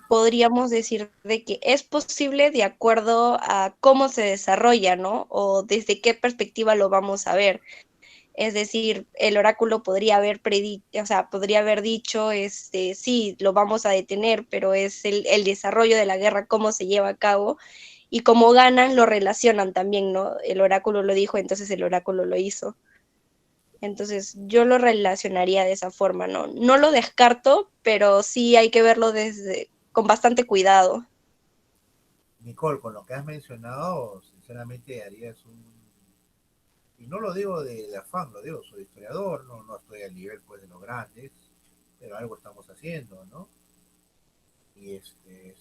podríamos decir de que es posible de acuerdo a cómo se desarrolla, ¿no? O desde qué perspectiva lo vamos a ver. Es decir, el oráculo podría haber o sea, podría haber dicho, sí, lo vamos a detener, pero es el desarrollo de la guerra, cómo se lleva a cabo y cómo ganan, lo relacionan también, ¿no? El oráculo lo dijo, entonces el oráculo lo hizo. Entonces, yo lo relacionaría de esa forma, ¿no? No lo descarto, pero sí hay que verlo con bastante cuidado. Nicole, con lo que has mencionado, sinceramente harías y no lo digo de afán, lo digo, soy historiador, no estoy al nivel pues de los grandes, pero algo estamos haciendo, ¿no? Y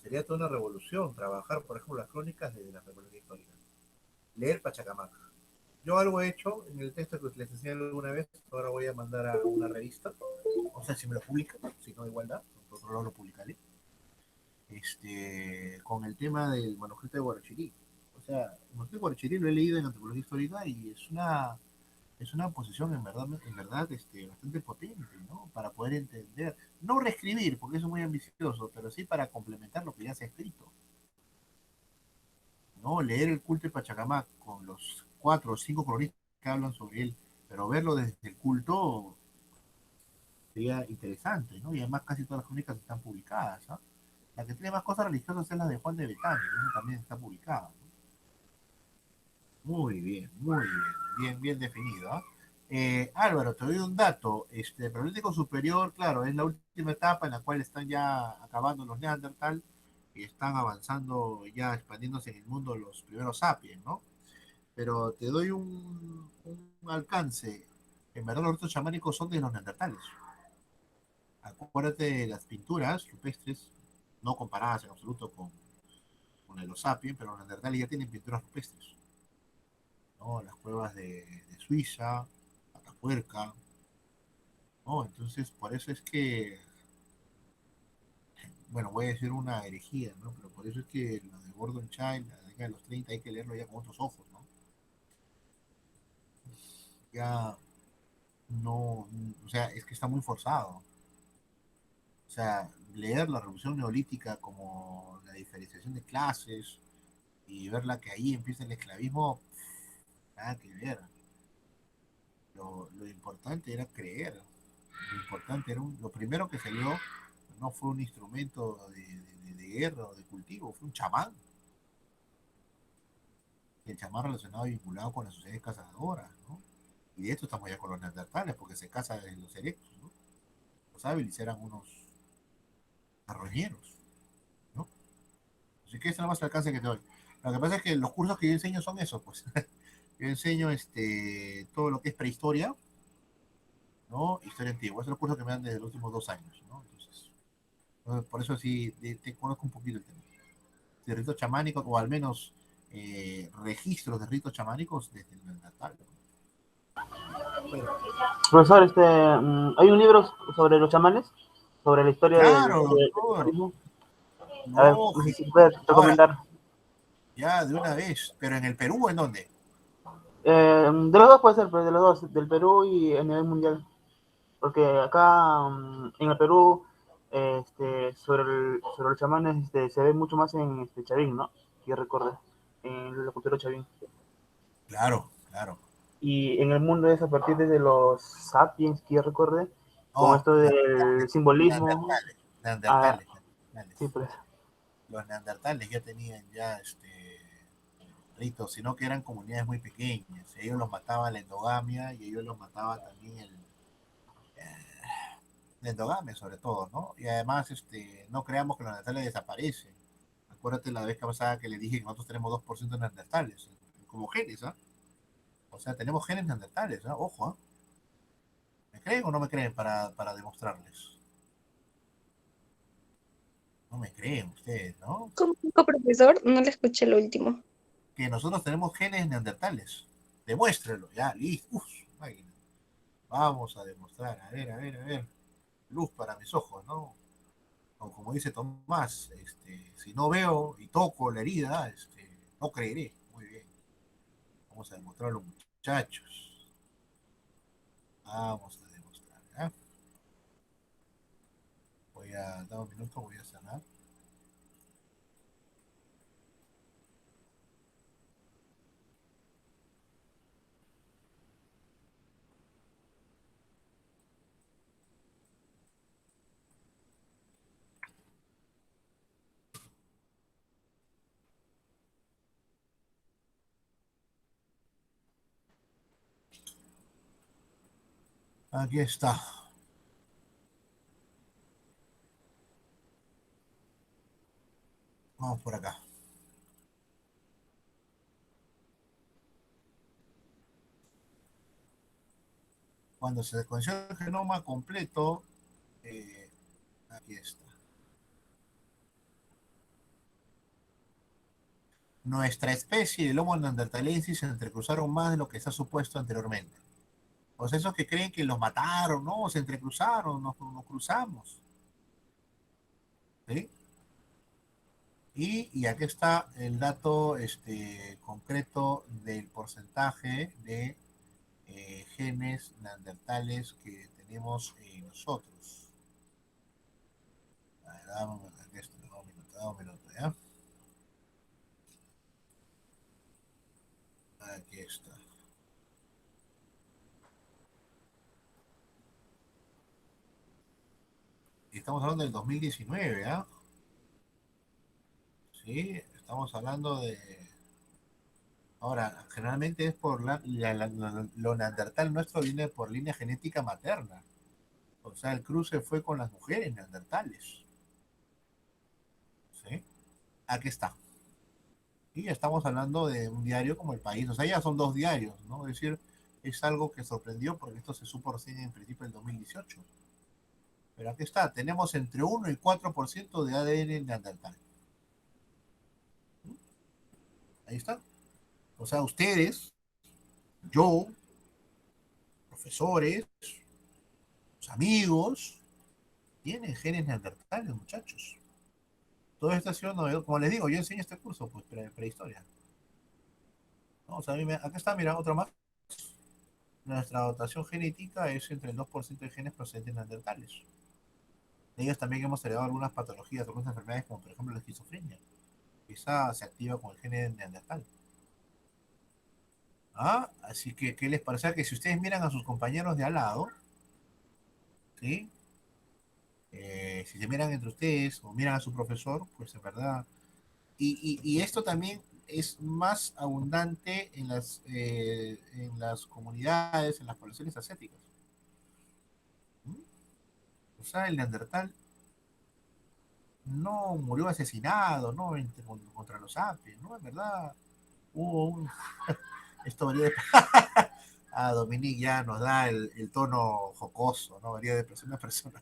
sería toda una revolución trabajar, por ejemplo, las crónicas de la República Histórica. Leer Pachacamac. Yo algo he hecho en el texto que les enseñé alguna vez, ahora voy a mandar a una revista, o sea, si me lo publican, si no igualdad, por lo publicaré, con el tema del manuscrito de Guarachirí. O sea, Monte Guarcherí lo he leído en antropología histórica y es una posición en verdad bastante potente, ¿no? Para poder entender, no reescribir, porque eso es muy ambicioso, pero sí para complementar lo que ya se ha escrito, ¿no? Leer el culto de Pachacamac con los 4 o 5 cronistas que hablan sobre él, pero verlo desde el culto sería interesante, ¿no? Y además casi todas las crónicas están publicadas, ¿no? La que tiene más cosas religiosas es la de Juan de Betania, eso también está publicada, ¿no? Muy bien, bien definido, ¿ah? Álvaro, te doy un dato. El Paleolítico Superior, claro, es la última etapa en la cual están ya acabando los Neandertal y están avanzando, ya expandiéndose en el mundo los primeros sapiens, ¿no? Pero te doy un alcance. En verdad, los ritos chamánicos son de los neandertales. Acuérdate de las pinturas rupestres, no comparadas en absoluto con el Homo sapiens, pero los neandertales ya tienen pinturas rupestres, ¿no? Las cuevas de Suiza, Atapuerca, ¿no? Entonces, por eso es que, bueno, voy a decir una herejía, ¿no? Pero por eso es que lo de Gordon Child, la década de los 30, hay que leerlo ya con otros ojos, ¿no? Ya no, o sea, es que está muy forzado. O sea, leer la revolución neolítica como la diferenciación de clases y verla que ahí empieza el esclavismo, nada que ver. Lo importante era creer. Lo importante era lo primero que salió no fue un instrumento de guerra o de cultivo, fue un chamán. El chamán relacionado y vinculado con las sociedades cazadoras, ¿no? Y de esto estamos ya con los neandertales, porque se caza desde los erectos, ¿no? Los hábiles eran unos carroñeros, ¿no? Así que ese es el más alcance que te doy. Lo que pasa es que los cursos que yo enseño son esos, pues. Yo enseño todo lo que es prehistoria, ¿no? Historia antigua. Esos son los cursos que me dan desde los últimos 2 años, ¿no? Entonces, por eso sí te conozco un poquito el tema. De ritos chamánicos, o al menos registros de ritos chamánicos desde el natal. Bueno. Profesor, hay un libro sobre los chamanes, sobre la historia claro, del doctor. A ver, no sé si puede recomendar. Ahora, ya, de una vez. ¿Pero en el Perú o en dónde? De los dos puede ser, pero de los dos, del Perú y a nivel mundial. Porque acá en el Perú, sobre los chamanes se ve mucho más en Chavín, ¿no? Que recuerde, en la cultura Chavín. Claro, claro. Y en el mundo es a partir de los sapiens, que recuerde, con esto del simbolismo. Neandertales. Sí, pues. Los neandertales ya tenían ritos, sino que eran comunidades muy pequeñas. Ellos los mataba la endogamia y ellos los mataba también la endogamia sobre todo, ¿no? Y además no creamos que los neandertales desaparecen. Acuérdate la vez pasada que le dije que nosotros tenemos 2% de neandertales, como genes, ¿ah? O sea, tenemos genes neandertales, ¿ah? Ojo, ¿ah? ¿Me creen o no me creen para demostrarles? No me creen ustedes, ¿no? ¿Cómo dijo, profesor? No le escuché lo último. Que nosotros tenemos genes neandertales. Demuéstrelo, ya, listo. Uf, máquina. Vamos a demostrar, a ver, a ver, a ver. Luz para mis ojos, ¿no? O como dice Tomás, si no veo y toco la herida, no creeré. Muy bien. Vamos a demostrarlo, muchachos. Vamos a demostrar, ¿ya? Voy a dar un minuto, voy a cerrar. Aquí está. Vamos por acá. Cuando se desconoció el genoma completo, aquí está. Nuestra especie y el Homo neanderthalensis se entrecruzaron más de lo que se ha supuesto anteriormente. Pues esos que creen que los mataron, no, se entrecruzaron, nos cruzamos. ¿Sí? Y aquí está el dato concreto del porcentaje de genes neandertales que tenemos nosotros. A ver, dame un minuto, ¿ya? Aquí está. Y estamos hablando del 2019, ¿ah? Sí, estamos hablando de... Ahora, generalmente es por lo neandertal nuestro viene por línea genética materna. O sea, el cruce fue con las mujeres neandertales. ¿Sí? Aquí está. Y estamos hablando de un diario como El País. O sea, ya son dos diarios, ¿no? Es decir, es algo que sorprendió porque esto se supo recién en principio del 2018. Pero aquí está, tenemos entre 1 y 4% de ADN neandertal. Ahí está. O sea, ustedes, yo, profesores, sus amigos, tienen genes neandertales, muchachos. Todo esto ha sido novedoso. Como les digo, yo enseño este curso, pues, prehistoria. ¿No? O sea, acá está, mira, otro más. Nuestra dotación genética es entre el 2% de genes procedentes neandertales. De ellos también hemos heredado algunas patologías, algunas enfermedades, como por ejemplo la esquizofrenia. Esa se activa con el gen neandertal. ¿Ah? Así que, ¿qué les parece? Que si ustedes miran a sus compañeros de al lado, ¿sí? Si se miran entre ustedes o miran a su profesor, pues en verdad. Y esto también es más abundante en las comunidades, en las poblaciones asiáticas. ¿Mm? O sea, el neandertal no murió asesinado, ¿no? Contra los sapiens, ¿no? En verdad, hubo un... Esto venía de... A Dominique ya nos da el tono jocoso, ¿no? Venía de una persona.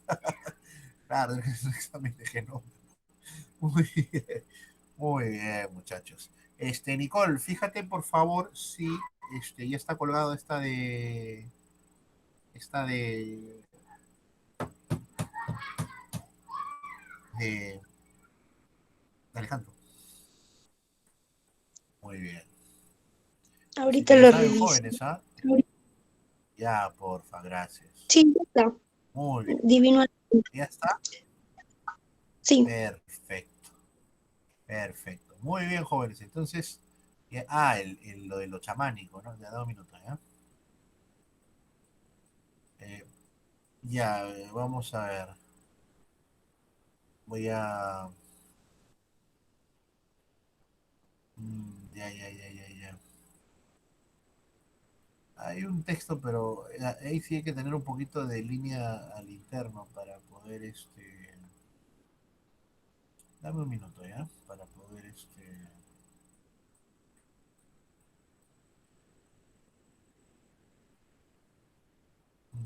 Claro, es un examen de genoma. Muy bien, muy bien, muchachos. Nicole, fíjate por favor si ya está colgado esta de Alejandro. Muy bien. Así Ahorita que ya lo saben, reviso. jóvenes, ¿ah? Ya, porfa, gracias. Sí, ya está. Muy bien. Divino. ¿Ya está? Sí. Perfecto. Perfecto. Muy bien, jóvenes. Entonces, lo de lo chamánico, ¿no? Ya 2 minutos, ¿ya? Vamos a ver. Voy a... Ya. Hay un texto, pero ahí sí hay que tener un poquito de línea al interno para poder, Dame un minuto, ¿ya? Para poder,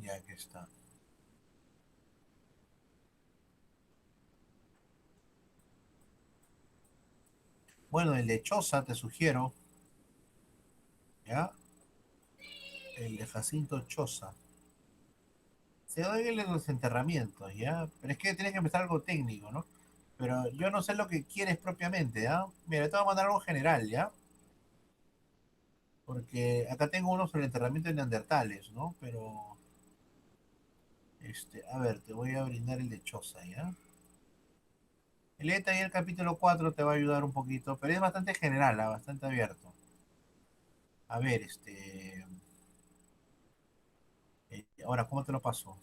Ya que está. Bueno, el de Choza te sugiero, ¿ya? El de Jacinto Choza. Se da en los enterramientos, ¿ya? Pero es que tienes que empezar algo técnico, ¿no? Pero yo no sé lo que quieres propiamente, ¿ya? Mira, te voy a mandar algo general, ¿ya? Porque acá tengo uno sobre el enterramiento de neandertales, ¿no? Pero, a ver, te voy a brindar el de Choza, ¿ya? Léete ahí el capítulo 4 te va a ayudar un poquito, pero es bastante general, ¿ah? Bastante abierto. A ver, ahora, ¿cómo te lo paso?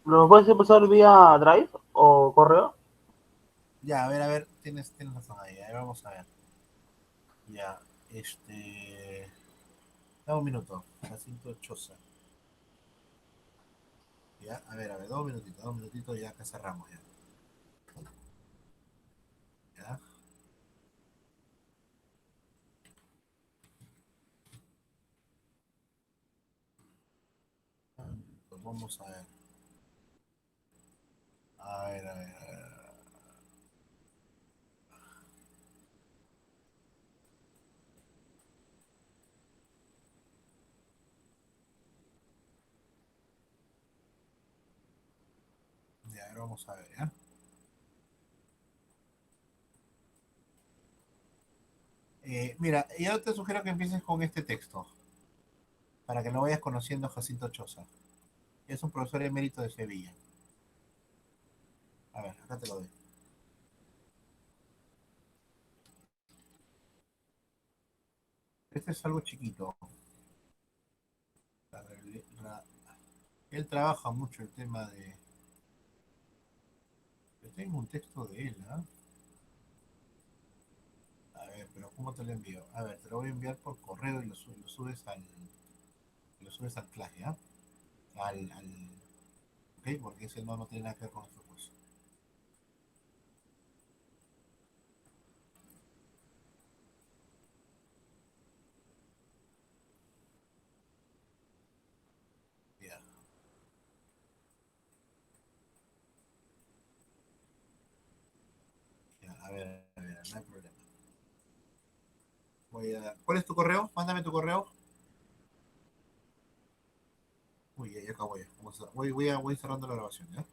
¿Lo puedes pasar vía Drive o correo? Ya, a ver, tienes razón ahí, vamos a ver. Ya, dame un minuto, Jacinto Choza. Ya, a ver, 2 minutitos, ya que cerramos ya. Ya. Pues vamos a ver. A ver. Ya, a ver, vamos a ver, ¿ya? Mira, yo te sugiero que empieces con este texto, para que lo vayas conociendo, Jacinto Choza. Es un profesor emérito de Sevilla. A ver, acá te lo doy. Este es algo chiquito. La- la- Él trabaja mucho el tema de... Yo tengo un texto de él, ¿ah? A ver, pero ¿cómo te lo envío? A ver, te lo voy a enviar por correo y lo subes al clase, ¿ah? Ok, porque ese no tiene nada que ver con nuestro curso. Ya, ya, a ver, no hay problema. ¿Cuál es tu correo? Mándame tu correo. Uy, ya acabó ya. Voy cerrando la grabación, ¿ya?